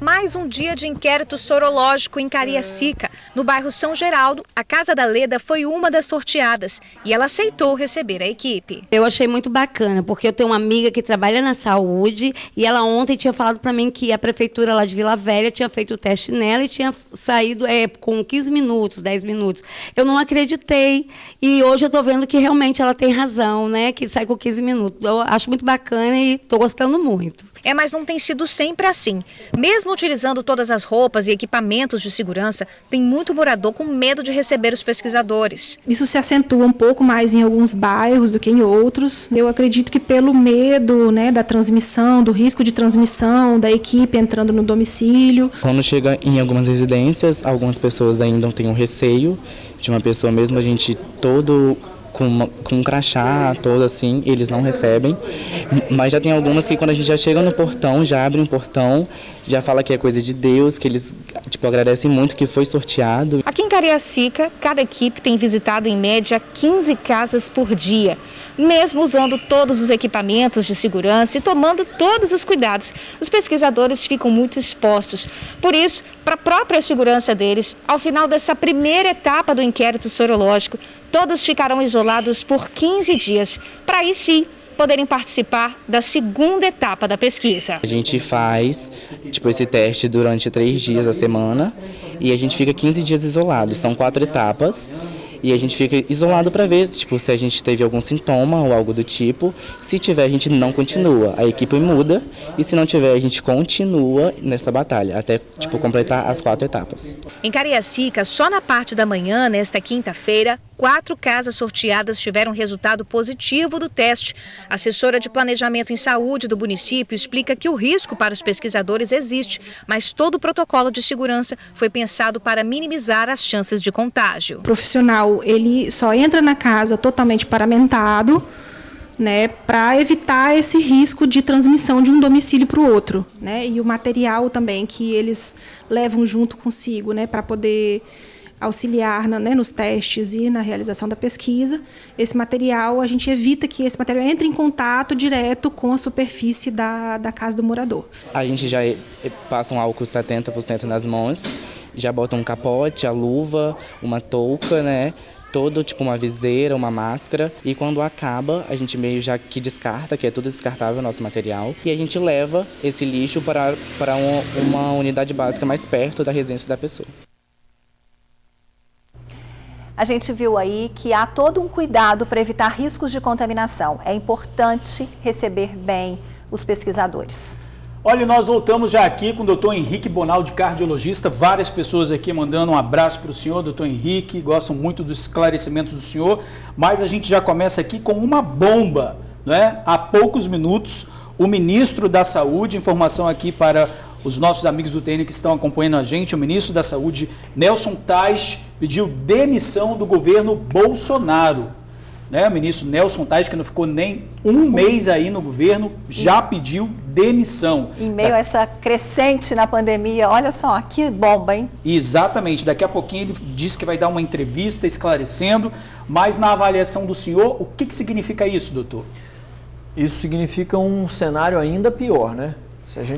Mais um dia de inquérito sorológico em Cariacica. No bairro São Geraldo, a Casa da Leda foi uma das sorteadas e ela aceitou receber a equipe. Eu achei muito bacana, porque eu tenho uma amiga que trabalha na saúde e ela ontem tinha falado para mim que a prefeitura lá de Vila Velha tinha feito o teste nela e tinha saído com 15 minutos, 10 minutos. Eu não acreditei e hoje eu estou vendo que realmente ela tem razão, né? Que sai com 15 minutos. Eu acho muito bacana e estou gostando muito. Mas não tem sido sempre assim. Mesmo utilizando todas as roupas e equipamentos de segurança, tem muito morador com medo de receber os pesquisadores. Isso se acentua um pouco mais em alguns bairros do que em outros. Eu acredito que pelo medo, né, da transmissão, do risco de transmissão, da equipe entrando no domicílio. Quando chega em algumas residências, algumas pessoas ainda têm um receio de uma pessoa, mesmo a gente todo com um crachá, todo assim, eles não recebem. Mas já tem algumas que quando a gente já chega no portão, já abre um portão, já fala que é coisa de Deus, que eles agradecem muito que foi sorteado. Aqui em Cariacica, cada equipe tem visitado em média 15 casas por dia. Mesmo usando todos os equipamentos de segurança e tomando todos os cuidados, os pesquisadores ficam muito expostos. Por isso, para a própria segurança deles, ao final dessa primeira etapa do inquérito sorológico, todos ficarão isolados por 15 dias, para aí sim poderem participar da segunda etapa da pesquisa. A gente faz esse teste durante 3 dias a semana e a gente fica 15 dias isolado. São 4 etapas. E a gente fica isolado para ver se a gente teve algum sintoma ou algo do tipo. Se tiver, a gente não continua. A equipe muda e se não tiver, a gente continua nessa batalha até completar as 4 etapas. Em Cariacica, só na parte da manhã, nesta quinta-feira, 4 casas sorteadas tiveram resultado positivo do teste. A assessora de Planejamento em Saúde do município explica que o risco para os pesquisadores existe, mas todo o protocolo de segurança foi pensado para minimizar as chances de contágio. O profissional, ele só entra na casa totalmente paramentado, né, para evitar esse risco de transmissão de um domicílio para o outro, né, e o material também que eles levam junto consigo, né, para poder auxiliar nos testes e na realização da pesquisa. Esse material, a gente evita que esse material entre em contato direto com a superfície da casa do morador. A gente já passa um álcool 70% nas mãos, já bota um capote, a luva, uma touca, né? Todo uma viseira, uma máscara, e quando acaba a gente meio já que descarta, que é tudo descartável o nosso material, e a gente leva esse lixo para uma unidade básica mais perto da residência da pessoa. A gente viu aí que há todo um cuidado para evitar riscos de contaminação. É importante receber bem os pesquisadores. Olha, nós voltamos já aqui com o doutor Henrique Bonaldi, cardiologista. Várias pessoas aqui mandando um abraço para o senhor, doutor Henrique. Gostam muito dos esclarecimentos do senhor. Mas a gente já começa aqui com uma bomba, né? Há poucos minutos, o ministro da Saúde, informação aqui para os nossos amigos do TN que estão acompanhando a gente, o ministro da Saúde, Nelson Tais, pediu demissão do governo Bolsonaro. Né? O ministro Nelson Tais, que não ficou nem um mês aí no governo, já pediu demissão. Em meio a essa crescente na pandemia, olha só, que bomba, hein? Exatamente, daqui a pouquinho ele disse que vai dar uma entrevista esclarecendo, mas na avaliação do senhor, o que significa isso, doutor? Isso significa um cenário ainda pior, né?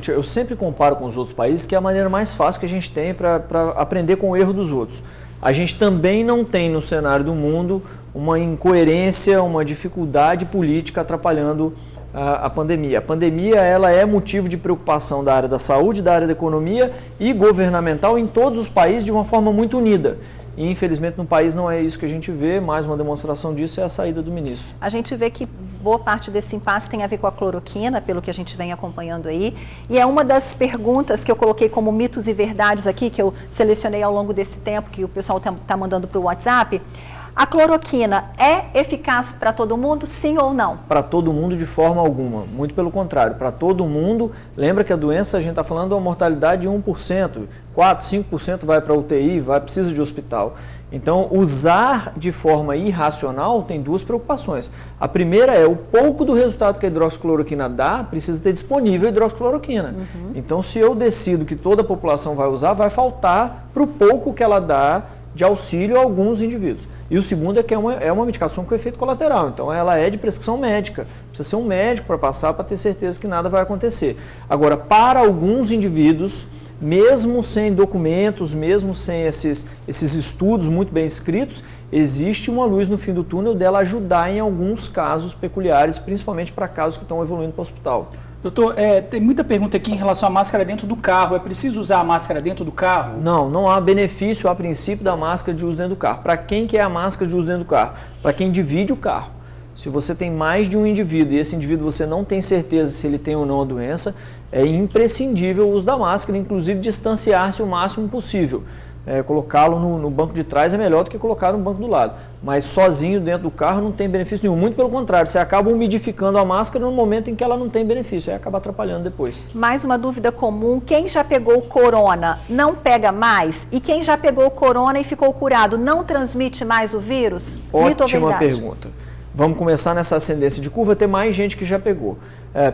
Eu sempre comparo com os outros países, que é a maneira mais fácil que a gente tem para aprender com o erro dos outros. A gente também não tem no cenário do mundo uma incoerência, uma dificuldade política atrapalhando a pandemia. A pandemia ela é motivo de preocupação da área da saúde, da área da economia e governamental em todos os países de uma forma muito unida. E, infelizmente, no país não é isso que a gente vê, mais uma demonstração disso é a saída do ministro. A gente vê que boa parte desse impasse tem a ver com a cloroquina, pelo que a gente vem acompanhando aí. E é uma das perguntas que eu coloquei como mitos e verdades aqui, que eu selecionei ao longo desse tempo, que o pessoal está mandando para o WhatsApp. A cloroquina é eficaz para todo mundo, sim ou não? Para todo mundo de forma alguma, muito pelo contrário. Para todo mundo, lembra que a doença, a gente está falando de uma mortalidade de 1%, 4, 5% vai para UTI, precisa de hospital. Então, usar de forma irracional tem duas preocupações. A primeira é o pouco do resultado que a hidroxicloroquina dá, precisa ter disponível a hidroxicloroquina. Então, se eu decido que toda a população vai usar, vai faltar para o pouco que ela dá de auxílio a alguns indivíduos. E o segundo é que é uma medicação com efeito colateral, então ela é de prescrição médica, precisa ser um médico para passar para ter certeza que nada vai acontecer. Agora, para alguns indivíduos, mesmo sem documentos, mesmo sem esses estudos muito bem escritos, existe uma luz no fim do túnel dela ajudar em alguns casos peculiares, principalmente para casos que estão evoluindo para o hospital. Doutor, tem muita pergunta aqui em relação à máscara dentro do carro. É preciso usar a máscara dentro do carro? Não há benefício a princípio da máscara de uso dentro do carro. Para quem que é a máscara de uso dentro do carro? Para quem divide o carro. Se você tem mais de um indivíduo e esse indivíduo você não tem certeza se ele tem ou não a doença, é imprescindível o uso da máscara, inclusive distanciar-se o máximo possível. Colocá-lo no banco de trás é melhor do que colocar no banco do lado. Mas sozinho dentro do carro não tem benefício nenhum. Muito pelo contrário, você acaba umidificando a máscara no momento em que ela não tem benefício, aí acaba atrapalhando depois. Mais uma dúvida comum, quem já pegou o corona não pega mais? E quem já pegou o corona e ficou curado não transmite mais o vírus? Ótima pergunta. Vamos começar nessa ascendência de curva, ter mais gente que já pegou.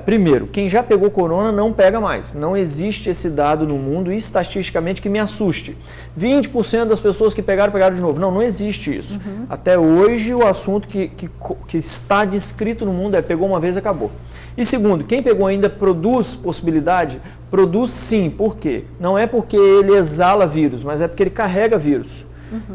Primeiro, quem já pegou corona não pega mais. Não existe esse dado no mundo, estatisticamente, que me assuste. 20% das pessoas que pegaram de novo. Não existe isso. Até hoje, o assunto que está descrito no mundo é pegou uma vez e acabou. E segundo, quem pegou ainda produz possibilidade? Produz sim. Por quê? Não é porque ele exala vírus, mas é porque ele carrega vírus.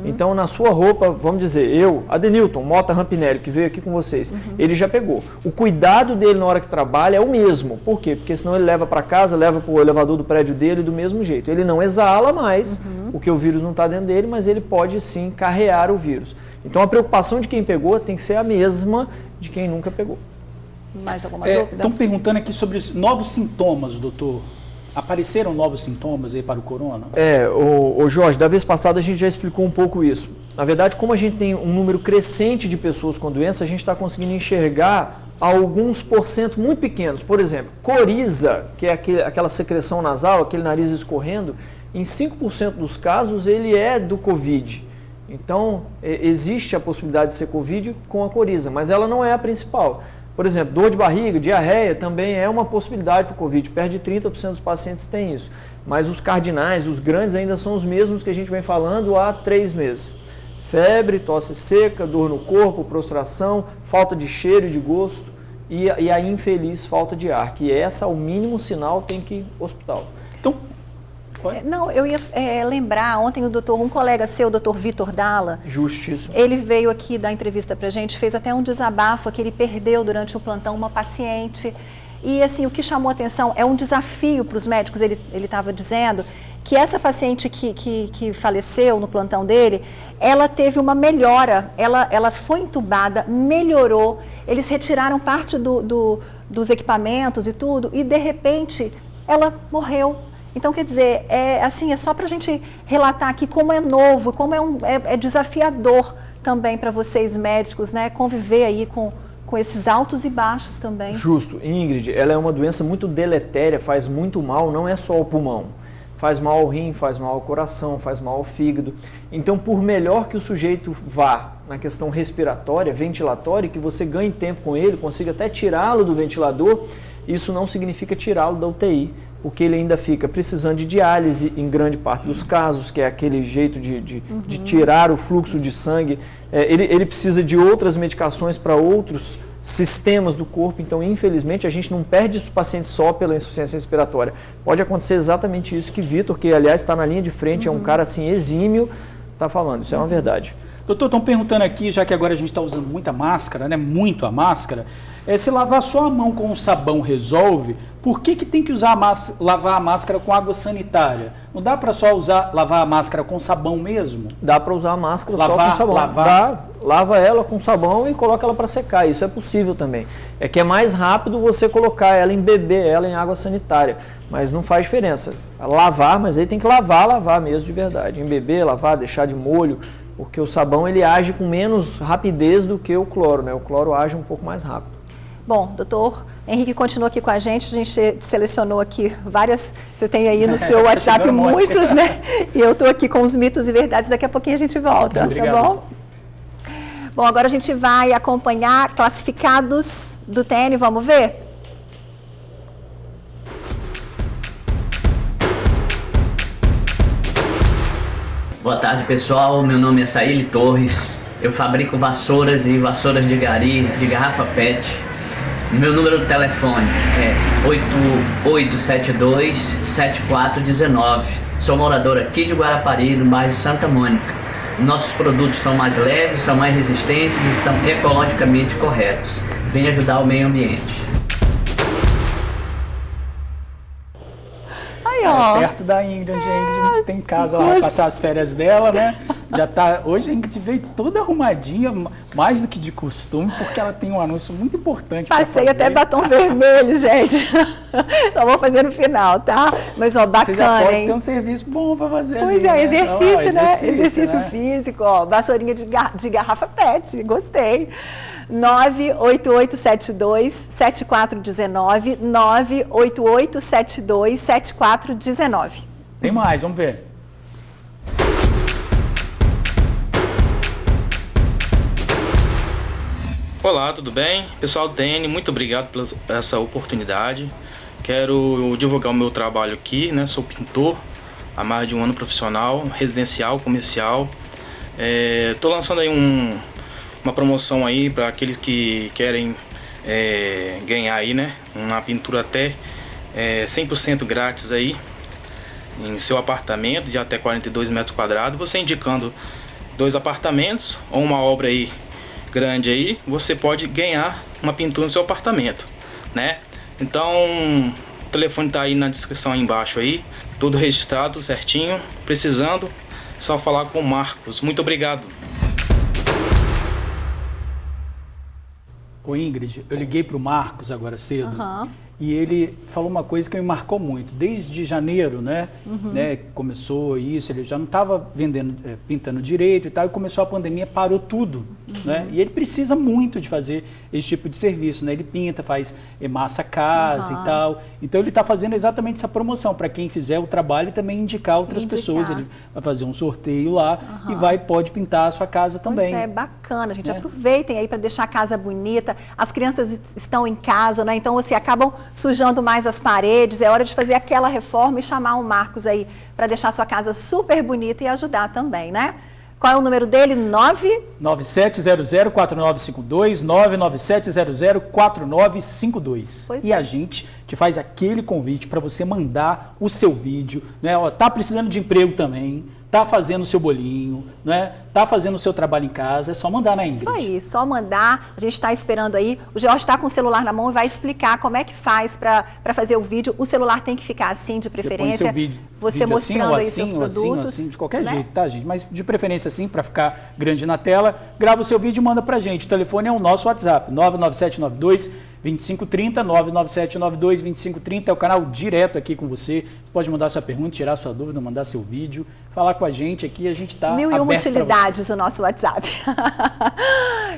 Então, na sua roupa, vamos dizer, eu, Adenilton, Mota Rampinelli, que veio aqui com vocês, ele já pegou. O cuidado dele na hora que trabalha é o mesmo. Por quê? Porque senão ele leva para casa, leva para o elevador do prédio dele do mesmo jeito. Ele não exala mais, porque o vírus não está dentro dele, mas ele pode sim carrear o vírus. Então, a preocupação de quem pegou tem que ser a mesma de quem nunca pegou. Mais alguma dúvida? Estão perguntando aqui sobre os novos sintomas, doutor. Apareceram novos sintomas aí para o corona? Jorge, da vez passada a gente já explicou um pouco isso. Na verdade, como a gente tem um número crescente de pessoas com doença, a gente está conseguindo enxergar alguns porcentos muito pequenos. Por exemplo, coriza, que é aquela secreção nasal, aquele nariz escorrendo, em 5% dos casos ele é do Covid. Então, existe a possibilidade de ser Covid com a coriza, mas ela não é a principal. Por exemplo, dor de barriga, diarreia também é uma possibilidade para o Covid. Perto de 30% dos pacientes têm isso. Mas os cardinais, os grandes, ainda são os mesmos que a gente vem falando há 3 meses. Febre, tosse seca, dor no corpo, prostração, falta de cheiro e de gosto e a infeliz falta de ar, que essa, ao mínimo sinal, tem que ir ao hospital. Então, não, eu ia lembrar, ontem um colega seu, o doutor Vitor Dalla, justíssimo, ele veio aqui dar entrevista pra gente, fez até um desabafo que ele perdeu durante o plantão uma paciente. E assim, o que chamou a atenção é um desafio para os médicos, ele estava dizendo que essa paciente que faleceu no plantão dele, ela teve uma melhora, ela foi entubada, melhorou, eles retiraram parte dos equipamentos e tudo, e de repente ela morreu. Então, quer dizer, é só para a gente relatar aqui como é novo, como é desafiador também para vocês médicos, né, conviver aí com esses altos e baixos também. Justo. Ingrid, ela é uma doença muito deletéria, faz muito mal, não é só ao pulmão. Faz mal ao rim, faz mal ao coração, faz mal ao fígado. Então, por melhor que o sujeito vá na questão respiratória, ventilatória, que você ganhe tempo com ele, consiga até tirá-lo do ventilador, isso não significa tirá-lo da UTI, porque ele ainda fica precisando de diálise em grande parte dos casos, que é aquele jeito de tirar o fluxo de sangue. Ele precisa de outras medicações para outros sistemas do corpo, então infelizmente a gente não perde os pacientes só pela insuficiência respiratória. Pode acontecer exatamente isso que Vitor, que aliás está na linha de frente, é um cara assim exímio, está falando, isso é uma verdade. Doutor, estão perguntando aqui, já que agora a gente está usando muita máscara, né, muito a máscara, se lavar só a mão com sabão resolve, por que tem que lavar a máscara com água sanitária? Não dá para só lavar a máscara com sabão mesmo? Dá para usar a máscara só com sabão. Lava ela com sabão e coloca ela para secar, isso é possível também. É que é mais rápido você colocar ela, embeber ela em água sanitária, mas não faz diferença. Lavar, mas aí tem que lavar mesmo de verdade. Embeber, lavar, deixar de molho, porque o sabão ele age com menos rapidez do que o cloro, né? O cloro age um pouco mais rápido. Bom, doutor Henrique continua aqui com a gente selecionou aqui várias, você tem aí no seu WhatsApp muitos, né? E eu estou aqui com os mitos e verdades, daqui a pouquinho a gente volta, tá bom? Bom, agora a gente vai acompanhar classificados do TN, vamos ver? Boa tarde, pessoal. Meu nome é Saíli Torres. Eu fabrico vassouras e vassouras de gari, de garrafa PET. Meu número de telefone é 8872-7419. Sou morador aqui de Guarapari, no bairro Santa Mônica. Nossos produtos são mais leves, são mais resistentes e são ecologicamente corretos. Vem ajudar o meio ambiente. Aí, ó. Perto da Ingrid, onde a Ingrid tem casa lá, passar as férias dela, né? Já tá, hoje a Ingrid veio toda arrumadinha, mais do que de costume, porque ela tem um anúncio muito importante para fazer. Passei até batom vermelho, gente. Só vou fazer no final, tá? Mas, ó, bacana, você já pode hein? ter um serviço bom para fazer. Pois ali, é, exercício, né? né? Exercício físico, ó. Vassourinha de garrafa PET, gostei. 98872-7419, 98872-7419. Tem mais, vamos ver. Olá, tudo bem? Pessoal do TN, muito obrigado por essa oportunidade. Quero divulgar o meu trabalho aqui, né? Sou pintor há mais de um ano, profissional, residencial, comercial. Tô lançando aí uma promoção aí para aqueles que querem ganhar aí, né? Uma pintura até 100% grátis aí em seu apartamento de até 42 metros quadrados. Você indicando 2 apartamentos ou uma obra aí grande aí, você pode ganhar uma pintura no seu apartamento, né? Então, o telefone tá aí na descrição aí embaixo aí, tudo registrado certinho. Precisando, é só falar com o Marcos. Muito obrigado. Ô Ingrid, eu liguei pro Marcos agora cedo. E ele falou uma coisa que me marcou muito. Desde janeiro, né? Começou isso, ele já não estava pintando direito e tal, e começou a pandemia, parou tudo. Né? E ele precisa muito de fazer esse tipo de serviço, né? Ele pinta, faz massa casa e tal. Então ele está fazendo exatamente essa promoção, para quem fizer o trabalho e também indicar outras pessoas. Ele vai fazer um sorteio lá e pode pintar a sua casa também. Pois é, bacana, gente. Aproveitem aí para deixar a casa bonita. As crianças estão em casa, né? Então, assim, acabam sujando mais as paredes. É hora de fazer aquela reforma e chamar o Marcos aí para deixar a sua casa super bonita e ajudar também, né? Qual é o número dele? 9700-4952, 99700-4952. E a gente te faz aquele convite para você mandar o seu vídeo, né? Ó, tá precisando de emprego também, tá fazendo o seu bolinho, né? Tá fazendo o seu trabalho em casa, é só mandar na Ingrid. Isso aí, só mandar. A gente está esperando aí. O George está com o celular na mão e vai explicar como é que faz para fazer o vídeo. O celular tem que ficar assim, de preferência. Você mostrando aí seus produtos. Assim, de qualquer jeito, tá, gente? Mas de preferência assim, para ficar grande na tela. Grava o seu vídeo e manda pra gente. O telefone é o nosso WhatsApp, 99792-2530, 99792-2530. É o canal direto aqui com você. Você pode mandar sua pergunta, tirar sua dúvida, mandar seu vídeo, falar com a gente aqui. A gente tá 1001 utilidades o nosso WhatsApp.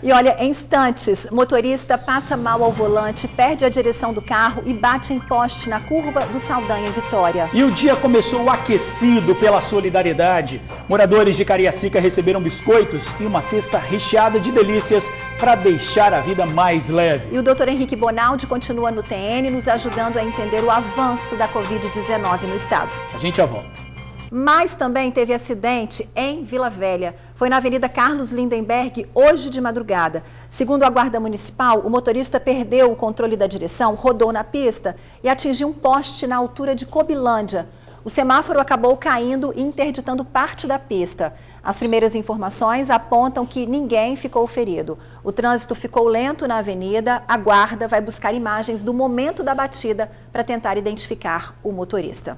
E olha, em instantes, motorista passa mal ao volante, perde a direção do carro e bate em poste na curva do Saldanha em Vitória. E o dia começou aquecido pela solidariedade. Moradores de Cariacica receberam biscoitos e uma cesta recheada de delícias para deixar a vida mais leve. E o Dr. Henrique Bonaldi continua no TN, nos ajudando a entender o avanço da Covid-19 no estado. A gente já volta. Mas também teve acidente em Vila Velha. Foi na Avenida Carlos Lindenberg, hoje de madrugada. Segundo a Guarda Municipal, o motorista perdeu o controle da direção, rodou na pista e atingiu um poste na altura de Cobilândia. O semáforo acabou caindo e interditando parte da pista. As primeiras informações apontam que ninguém ficou ferido. O trânsito ficou lento na avenida. A guarda vai buscar imagens do momento da batida para tentar identificar o motorista.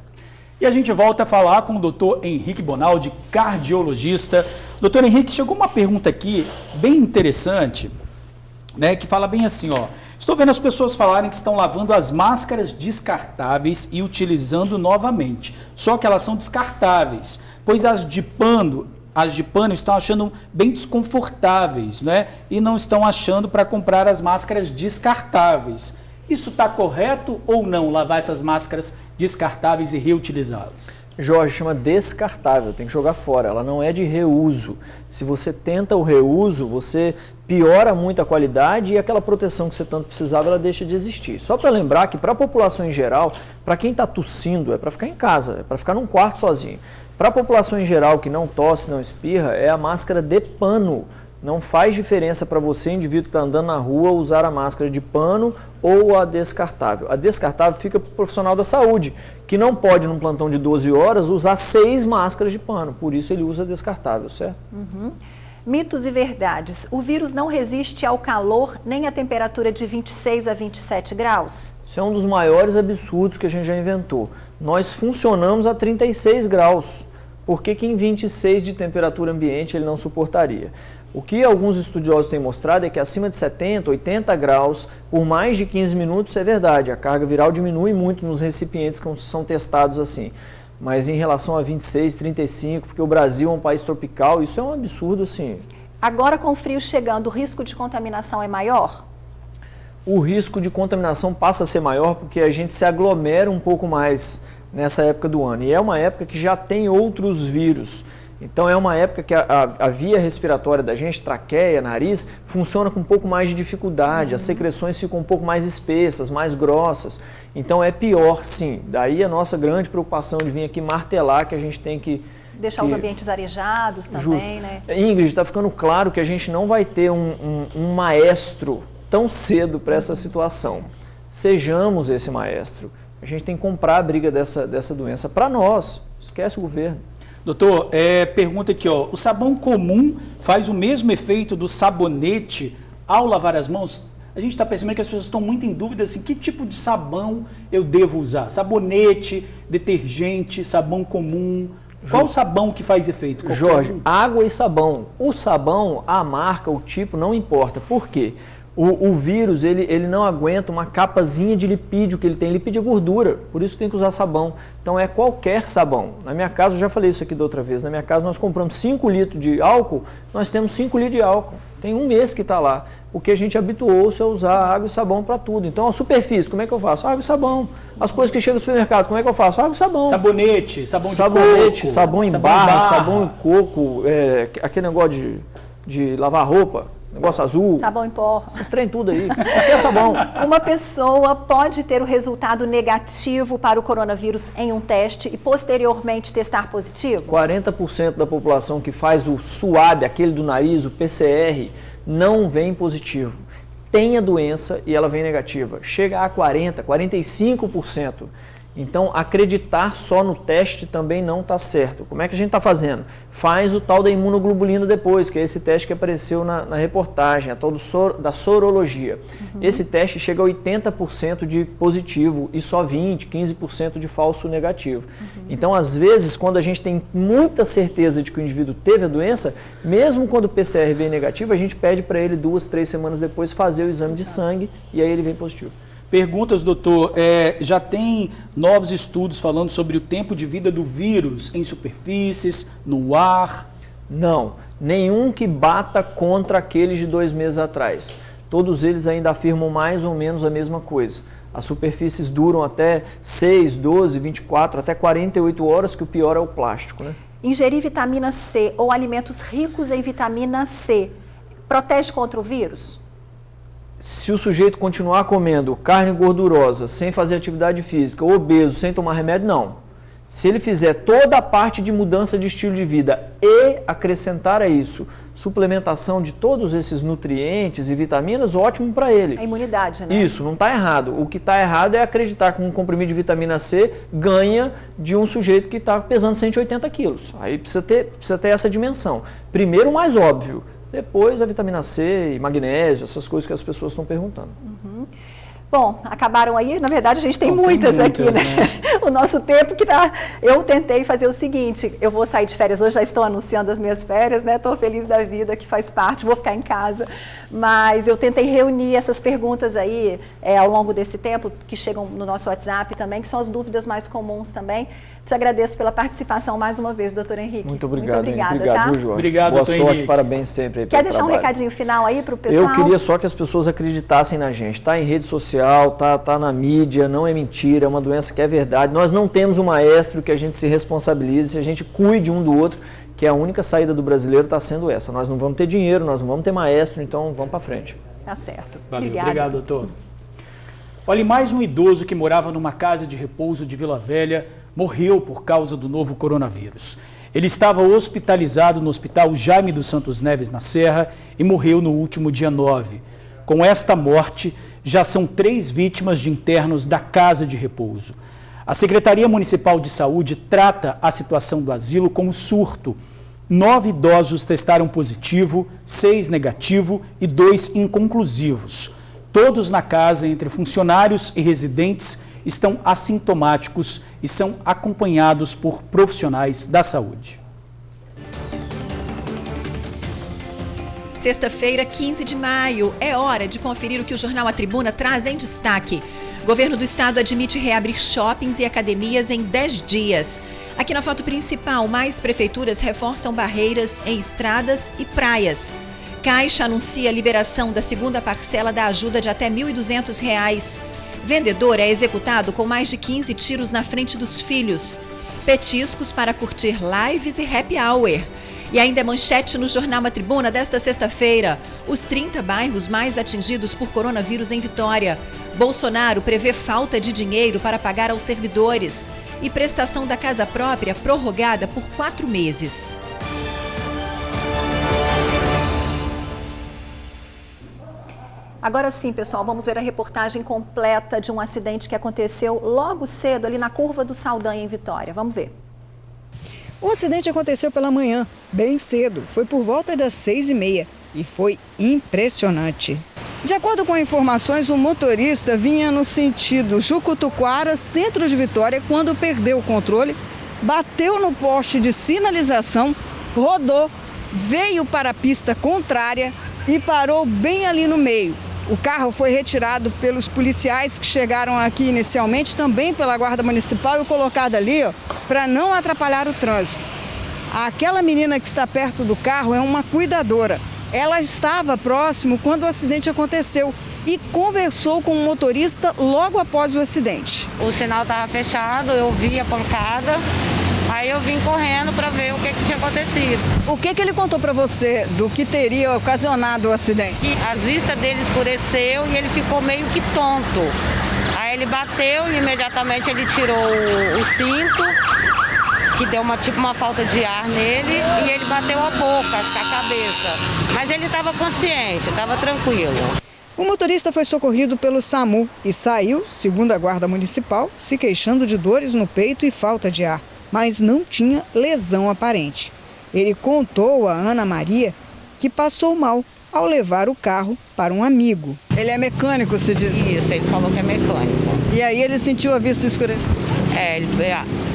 E a gente volta a falar com o Dr. Henrique Bonaldi, cardiologista. Doutor Henrique, chegou uma pergunta aqui bem interessante, né, que fala bem assim, ó. Estou vendo as pessoas falarem que estão lavando as máscaras descartáveis e utilizando novamente. Só que elas são descartáveis, pois as de pano estão achando bem desconfortáveis, né? E não estão achando para comprar as máscaras descartáveis. Isso está correto ou não, lavar essas máscaras descartáveis e reutilizá-las? Jorge, chama descartável, tem que jogar fora, ela não é de reuso. Se você tenta o reuso, você piora muito a qualidade e aquela proteção que você tanto precisava, ela deixa de existir. Só para lembrar que para a população em geral, para quem está tossindo, é para ficar em casa, é para ficar num quarto sozinho. Para a população em geral que não tosse, não espirra, é a máscara de pano. Não faz diferença para você, indivíduo que está andando na rua, usar a máscara de pano ou a descartável. A descartável fica para o profissional da saúde, que não pode, num plantão de 12 horas, usar 6 máscaras de pano. Por isso ele usa a descartável, certo? Mitos e verdades. O vírus não resiste ao calor nem à temperatura de 26 a 27 graus? Isso é um dos maiores absurdos que a gente já inventou. Nós funcionamos a 36 graus. Por que em 26 de temperatura ambiente ele não suportaria? O que alguns estudiosos têm mostrado é que acima de 70, 80 graus, por mais de 15 minutos, é verdade. A carga viral diminui muito nos recipientes que são testados assim. Mas em relação a 26, 35, porque o Brasil é um país tropical, isso é um absurdo, assim. Agora, com o frio chegando, o risco de contaminação é maior? O risco de contaminação passa a ser maior porque a gente se aglomera um pouco mais nessa época do ano. E é uma época que já tem outros vírus. Então é uma época que a via respiratória da gente, traqueia, nariz, funciona com um pouco mais de dificuldade, as secreções ficam um pouco mais espessas, mais grossas. Então é pior, sim. Daí a nossa grande preocupação de vir aqui martelar que a gente tem que... Deixar os ambientes arejados também, Justo. Né? Ingrid, está ficando claro que a gente não vai ter um maestro tão cedo para essa situação. Sejamos esse maestro. A gente tem que comprar a briga dessa doença para nós. Esquece o governo. Doutor, pergunta aqui, ó, o sabão comum faz o mesmo efeito do sabonete ao lavar as mãos? A gente está percebendo que as pessoas estão muito em dúvida, assim, que tipo de sabão eu devo usar? Sabonete, detergente, sabão comum? Qual o sabão que faz efeito? Jorge, água e sabão. O sabão, a marca, o tipo, não importa. Por quê? O vírus, ele não aguenta uma capazinha de lipídio que ele tem. Lipídio é gordura, por isso tem que usar sabão. Então é qualquer sabão. Na minha casa, eu já falei isso aqui da outra vez, na minha casa nós compramos 5 litros de álcool, nós temos 5 litros de álcool. Tem um mês que está lá. Porque a gente habituou-se a usar água e sabão para tudo. Então a superfície, como é que eu faço? Água e sabão. As coisas que chegam no supermercado, como é que eu faço? Água e sabão. Sabonete, sabão de coco. Sabão em barra, sabão em coco, aquele negócio de lavar roupa. Negócio azul. Sabão em pó. Esses trem tudo aí. Qualquer sabão. Uma pessoa pode ter o resultado negativo para o coronavírus em um teste e posteriormente testar positivo? 40% da população que faz o SUAB, aquele do nariz, o PCR, não vem positivo. Tem a doença e ela vem negativa. Chega a 40%, 45%. Então, acreditar só no teste também não está certo. Como é que a gente está fazendo? Faz o tal da imunoglobulina depois, que é esse teste que apareceu na reportagem, a tal da sorologia. Esse teste chega a 80% de positivo e só 20%, 15% de falso negativo. Então, às vezes, quando a gente tem muita certeza de que o indivíduo teve a doença, mesmo quando o PCR vem negativo, a gente pede para ele 2, 3 semanas depois fazer o exame de sangue e aí ele vem positivo. Perguntas, doutor, já tem novos estudos falando sobre o tempo de vida do vírus em superfícies, no ar? Não, nenhum que bata contra aqueles de 2 meses atrás. Todos eles ainda afirmam mais ou menos a mesma coisa. As superfícies duram até 6, 12, 24, até 48 horas, que o pior é o plástico, né? Ingerir vitamina C ou alimentos ricos em vitamina C protege contra o vírus? Se o sujeito continuar comendo carne gordurosa, sem fazer atividade física, obeso, sem tomar remédio, não. Se ele fizer toda a parte de mudança de estilo de vida e acrescentar a isso suplementação de todos esses nutrientes e vitaminas, ótimo para ele. A imunidade, né? Isso, não está errado. O que está errado é acreditar que um comprimido de vitamina C ganha de um sujeito que está pesando 180 quilos. Aí precisa ter essa dimensão. Primeiro o mais óbvio. Depois a vitamina C e magnésio, essas coisas que as pessoas estão perguntando. Bom, acabaram aí? Na verdade, a gente tem muitas aqui, né? O nosso tempo que tá... Eu tentei fazer o seguinte, eu vou sair de férias hoje, já estou anunciando as minhas férias, né? Estou feliz da vida, que faz parte, vou ficar em casa. Mas eu tentei reunir essas perguntas aí ao longo desse tempo, que chegam no nosso WhatsApp também, que são as dúvidas mais comuns também. Te agradeço pela participação mais uma vez, doutor Henrique. Muito obrigado, Muito obrigada, obrigado, tá? viu, Jorge? Obrigado, boa doutor sorte, Henrique. parabéns sempre aí Quer pelo deixar um trabalho. recadinho final aí para o pessoal? Eu queria só que as pessoas acreditassem na gente. Está em rede social, tá na mídia, não é mentira, é uma doença que é verdade. Nós não temos um maestro que a gente se responsabilize, a gente cuide um do outro, que a única saída do brasileiro está sendo essa. Nós não vamos ter dinheiro, nós não vamos ter maestro, então vamos para frente. Tá certo. Valeu, obrigado, doutor. Olha, mais um idoso que morava numa casa de repouso de Vila Velha morreu por causa do novo coronavírus. Ele estava hospitalizado no Hospital Jaime dos Santos Neves, na Serra, e morreu no último dia 9. Com esta morte, já são 3 vítimas de internos da casa de repouso. A Secretaria Municipal de Saúde trata a situação do asilo como surto 9 idosos testaram positivo, 6 negativo e 2 inconclusivos. Todos na casa, entre funcionários e residentes, estão assintomáticos e são acompanhados por profissionais da saúde. Sexta-feira, 15 de maio, é hora de conferir o que o jornal A Tribuna traz em destaque. O governo do estado admite reabrir shoppings e academias em 10 dias. Aqui na foto principal, mais prefeituras reforçam barreiras em estradas e praias. Caixa anuncia a liberação da segunda parcela da ajuda de até R$ 1.200. Vendedor é executado com mais de 15 tiros na frente dos filhos. Petiscos para curtir lives e happy hour. E ainda é manchete no jornal A Tribuna desta sexta-feira. Os 30 bairros mais atingidos por coronavírus em Vitória. Bolsonaro prevê falta de dinheiro para pagar aos servidores. E prestação da casa própria prorrogada por 4 meses. Agora sim, pessoal, vamos ver a reportagem completa de um acidente que aconteceu logo cedo ali na curva do Saldanha, em Vitória. Vamos ver. O acidente aconteceu pela manhã, bem cedo. Foi por volta das 6h30 e foi impressionante. De acordo com informações, o motorista vinha no sentido Jucutuquara, centro de Vitória, quando perdeu o controle, bateu no poste de sinalização, rodou, veio para a pista contrária e parou bem ali no meio. O carro foi retirado pelos policiais que chegaram aqui inicialmente, também pela Guarda Municipal, e colocado ali para não atrapalhar o trânsito. Aquela menina que está perto do carro é uma cuidadora. Ela estava próximo quando o acidente aconteceu e conversou com o motorista logo após o acidente. O sinal estava fechado, eu vi a pancada. Aí eu vim correndo para ver o que tinha acontecido. O que ele contou para você do que teria ocasionado o acidente? Que as vistas dele escureceu e ele ficou meio que tonto. Aí ele bateu e imediatamente ele tirou o cinto, que deu uma falta de ar nele, e ele bateu a boca, a cabeça. Mas ele estava consciente, estava tranquilo. O motorista foi socorrido pelo SAMU e saiu, segundo a Guarda Municipal, se queixando de dores no peito e falta de ar, mas não tinha lesão aparente. Ele contou a Ana Maria que passou mal ao levar o carro para um amigo. Ele é mecânico, se diz? Isso, ele falou que é mecânico. E aí ele sentiu a vista escurecer?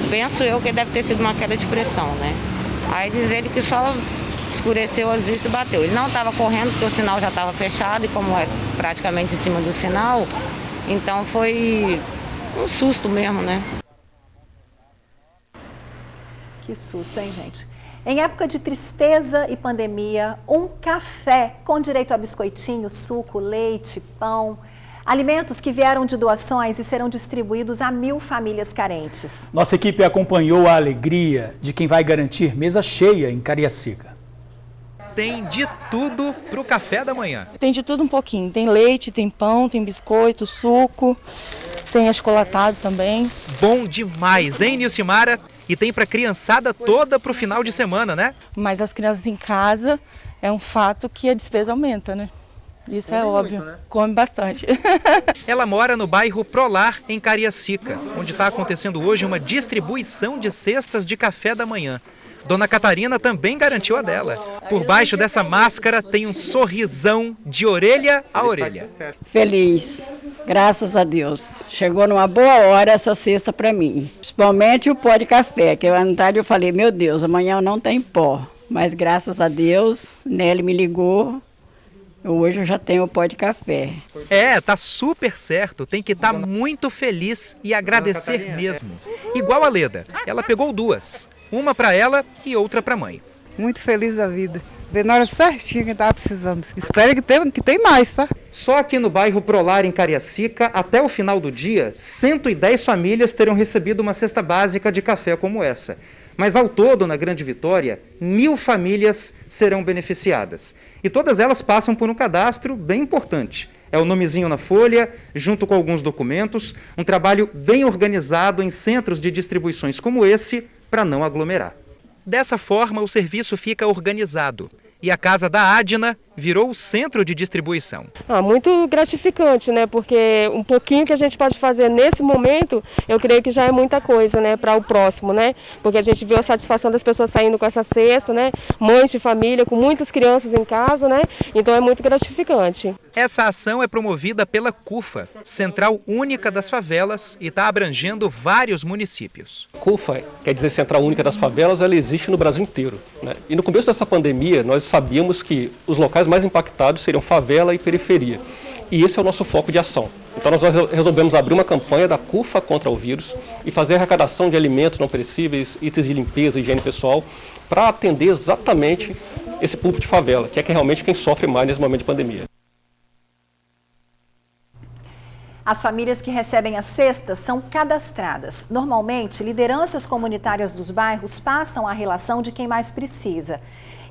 Penso eu que deve ter sido uma queda de pressão, né? Aí diz ele que só escureceu as vistas e bateu. Ele não estava correndo porque o sinal já estava fechado e como é praticamente em cima do sinal, então foi um susto mesmo, né? Que susto, hein, gente? Em época de tristeza e pandemia, um café com direito a biscoitinho, suco, leite, pão, alimentos que vieram de doações e serão distribuídos a 1.000 famílias carentes. Nossa equipe acompanhou a alegria de quem vai garantir mesa cheia em Cariacica. Tem de tudo para o café da manhã. Tem de tudo um pouquinho. Tem leite, tem pão, tem biscoito, suco, tem achocolatado também. Bom demais, hein, Nilcimara? E tem para a criançada toda para o final de semana, né? Mas as crianças em casa é um fato que a despesa aumenta, né? Isso é óbvio. Muito, né? Come bastante. Ela mora no bairro Prolar, em Cariacica, onde está acontecendo hoje uma distribuição de cestas de café da manhã. Dona Catarina também garantiu a dela. Por baixo dessa máscara tem um sorrisão de orelha a orelha. Feliz, graças a Deus. Chegou numa boa hora essa cesta para mim. Principalmente o pó de café, que à tarde eu falei, meu Deus, amanhã não tem pó. Mas graças a Deus, Nelly me ligou. Hoje eu já tenho o pó de café. Tá super certo. Tem que estar muito feliz e agradecer mesmo. Igual a Leda, ela pegou 2. Uma para ela e outra para a mãe. Muito feliz da vida. Vê na hora certinho que estava precisando. Espero que tem mais, tá? Só aqui no bairro Prolar, em Cariacica, até o final do dia, 110 famílias terão recebido uma cesta básica de café como essa. Mas ao todo, na Grande Vitória, 1.000 famílias serão beneficiadas. E todas elas passam por um cadastro bem importante. É o nomezinho na folha, junto com alguns documentos, um trabalho bem organizado em centros de distribuições como esse, para não aglomerar. Dessa forma, o serviço fica organizado e a casa da Adna virou o centro de distribuição. Muito gratificante, né? Porque um pouquinho que a gente pode fazer nesse momento, eu creio que já é muita coisa, né? Para o próximo, né? Porque a gente viu a satisfação das pessoas saindo com essa cesta, né? Mães de família com muitas crianças em casa, né? Então é muito gratificante. Essa ação é promovida pela CUFA, Central Única das Favelas, e está abrangendo vários municípios. CUFA, quer dizer Central Única das Favelas, ela existe no Brasil inteiro, né? E no começo dessa pandemia, nós sabíamos que os locais mais impactados seriam favela e periferia. E esse é o nosso foco de ação. Então nós resolvemos abrir uma campanha da CUFA contra o vírus e fazer arrecadação de alimentos não perecíveis, itens de limpeza e higiene pessoal, para atender exatamente esse público de favela, que é realmente quem sofre mais nesse momento de pandemia. As famílias que recebem as cestas são cadastradas. Normalmente, lideranças comunitárias dos bairros passam a relação de quem mais precisa.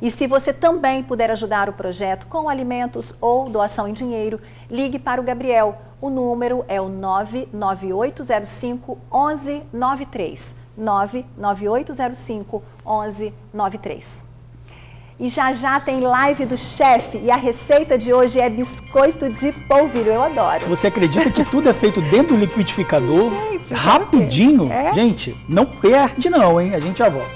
E se você também puder ajudar o projeto com alimentos ou doação em dinheiro, ligue para o Gabriel. O número é o 99805-1193. 99805-1193. E já tem live do chefe e a receita de hoje é biscoito de polvilho. Eu adoro. Você acredita que tudo é feito dentro do liquidificador? Gente, rapidinho? É? Gente, não perde não, hein? A gente já volta.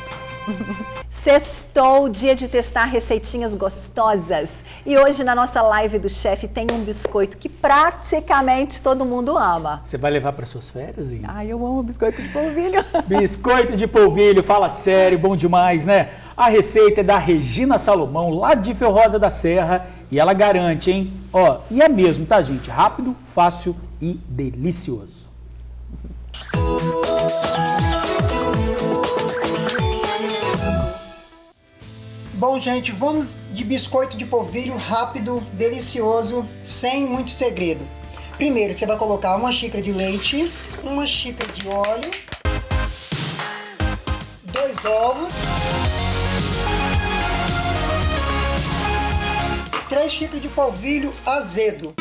Sextou, dia de testar receitinhas gostosas. E hoje na nossa live do chefe tem um biscoito que praticamente todo mundo ama. Você vai levar para suas férias, Inha? Ai, eu amo biscoito de polvilho. Biscoito de polvilho, fala sério, bom demais, né? A receita é da Regina Salomão, lá de Ferrosa da Serra, e ela garante, hein? Ó, e é mesmo, tá, gente? Rápido, fácil e delicioso. Bom, gente, vamos de biscoito de polvilho rápido, delicioso, sem muito segredo. Primeiro, você vai colocar uma xícara de leite, uma xícara de óleo, 2 ovos, 3 xícaras de polvilho azedo.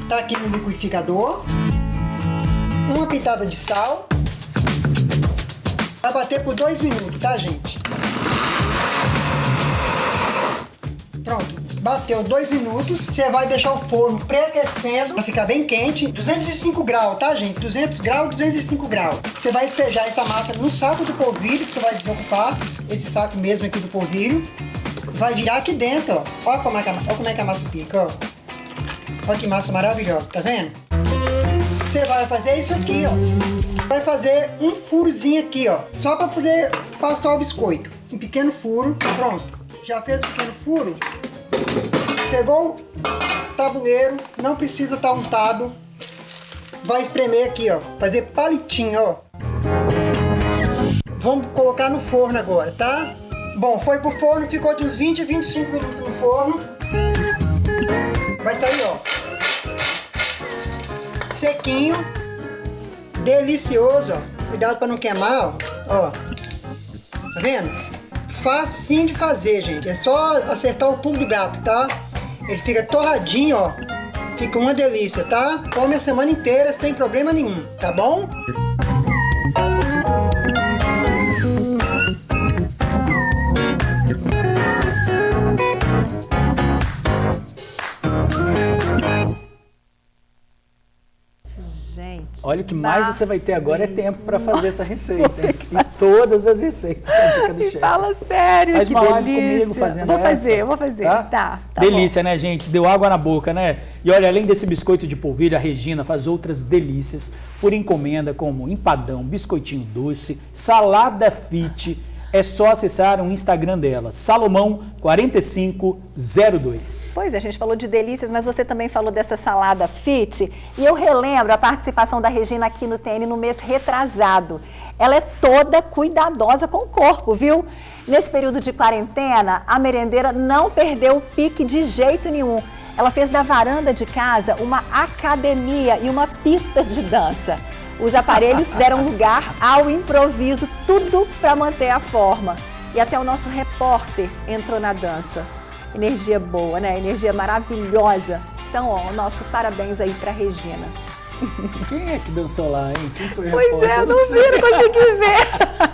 Tá aqui no liquidificador, uma pitada de sal, vai bater por 2 minutos, tá, gente? Pronto, bateu 2 minutos, você vai deixar o forno pré-aquecendo para ficar bem quente, 205 graus, tá, gente? 200 graus, 205 graus. Você vai despejar essa massa no saco do polvilho, que você vai desocupar, esse saco mesmo aqui do polvilho, vai virar aqui dentro, ó. Olha como é que a massa fica, ó. Olha que massa maravilhosa, tá vendo? Você vai fazer isso aqui, ó. Vai fazer um furozinho aqui, ó. Só para poder passar o biscoito. Um pequeno furo, pronto. Já fez o pequeno furo? Pegou o tabuleiro, não precisa estar untado. Vai espremer aqui, ó. Fazer palitinho, ó. Vamos colocar no forno agora, tá? Bom, foi pro forno, ficou de uns 20 a 25 minutos no forno. Vai sair, ó, sequinho, delicioso, ó. Cuidado para não queimar, ó. Tá vendo? Facinho de fazer, gente. É só acertar o pulo do gato, tá? Ele fica torradinho, ó. Fica uma delícia, tá? Come a semana inteira sem problema nenhum, tá bom? Olha, o que mais você vai ter agora é tempo para fazer essa receita. E todas as receitas. Dica do chefe. Fala sério, faz que uma live delícia. comigo fazendo Eu vou fazer. Tá delícia, bom, né, gente? Deu água na boca, né? E olha, além desse biscoito de polvilho, a Regina faz outras delícias por encomenda, como empadão, biscoitinho doce, salada fit. É só acessar o Instagram dela, Salomão4502. Pois é, a gente falou de delícias, mas você também falou dessa salada fit. E eu relembro a participação da Regina aqui no TN no mês retrasado. Ela é toda cuidadosa com o corpo, viu? Nesse período de quarentena, a merendeira não perdeu o pique de jeito nenhum. Ela fez da varanda de casa uma academia e uma pista de dança. Os aparelhos deram lugar ao improviso, tudo para manter a forma. E até o nosso repórter entrou na dança. Energia boa, né? Energia maravilhosa. Então, ó, o nosso parabéns aí para Regina. Quem é que dançou lá, hein? Quem foi? Pois é, eu não vi, não consegui ver.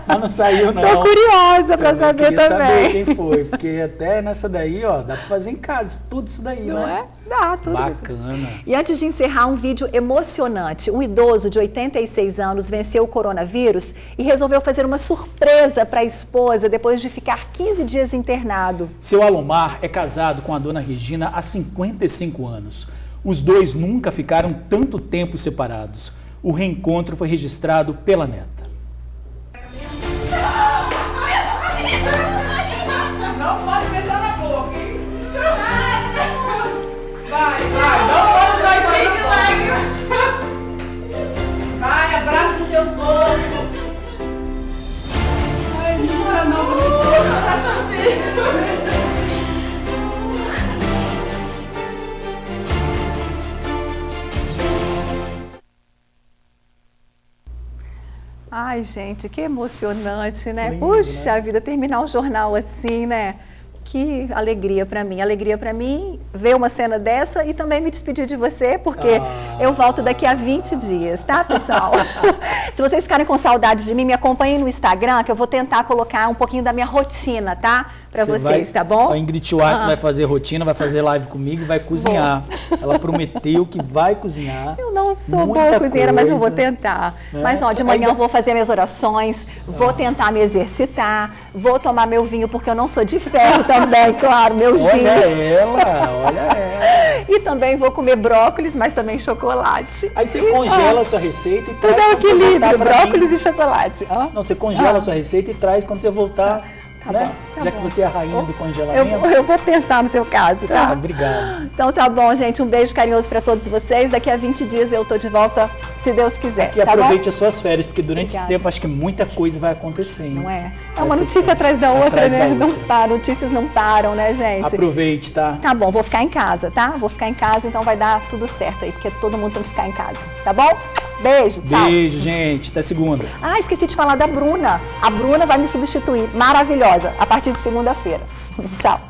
Mas não saiu, não. Tô curiosa pra saber também. Saber quem foi, porque até nessa daí, ó, dá pra fazer em casa, tudo isso daí, não né? Não é? Dá, tudo bacana. Isso. E antes de encerrar, um vídeo emocionante. Um idoso de 86 anos venceu o coronavírus e resolveu fazer uma surpresa para a esposa depois de ficar 15 dias internado. Seu Alomar é casado com a dona Regina há 55 anos. Os dois nunca ficaram tanto tempo separados. O reencontro foi registrado pela neta. Não pode beijar na boca, hein? Vai, não pode dar jeito, vai, abraça o seu corpo. Ai, não chora não, tá também. Ai, gente, que emocionante, né? Lindo, puxa, né? Vida, terminar o jornal assim, né? Que alegria para mim ver uma cena dessa e também me despedir de você, porque eu volto daqui a 20 dias, tá, pessoal? Se vocês ficarem com saudade de mim, me acompanhem no Instagram, que eu vou tentar colocar um pouquinho da minha rotina, tá? Para vocês, tá bom? A Ingrid Schwartz vai fazer rotina, vai fazer live comigo e vai cozinhar. Ela prometeu que vai cozinhar. Eu não sou boa cozinheira, mas eu vou tentar. Né? Mas, ó, de manhã eu vou fazer minhas orações, vou tentar me exercitar, vou tomar meu vinho, porque eu não sou de ferro também, claro, meu gin. Olha ela. E também vou comer brócolis, mas também chocolate. Aí você congela a sua receita e traz. Tudo é equilíbrio, brócolis e chocolate. Não, você congela a sua receita e traz quando você voltar. Tá bom, já que você é a rainha do congelamento. Eu vou pensar no seu caso, tá? Obrigado. Então tá bom, gente. Um beijo carinhoso para todos vocês. Daqui a 20 dias eu tô de volta, se Deus quiser. Aqui tá aproveite bom? as suas férias, porque durante esse tempo acho que muita coisa vai acontecendo. Não é? É uma notícia atrás da outra, né? Não para, notícias não param, né, gente? Aproveite, tá? Tá bom, vou ficar em casa, tá? Vou ficar em casa, então vai dar tudo certo aí, porque todo mundo tem que ficar em casa, tá bom? Beijo, tchau. Beijo, gente. Até segunda. Ah, esqueci de falar da Bruna. A Bruna vai me substituir. Maravilhosa. A partir de segunda-feira. Tchau.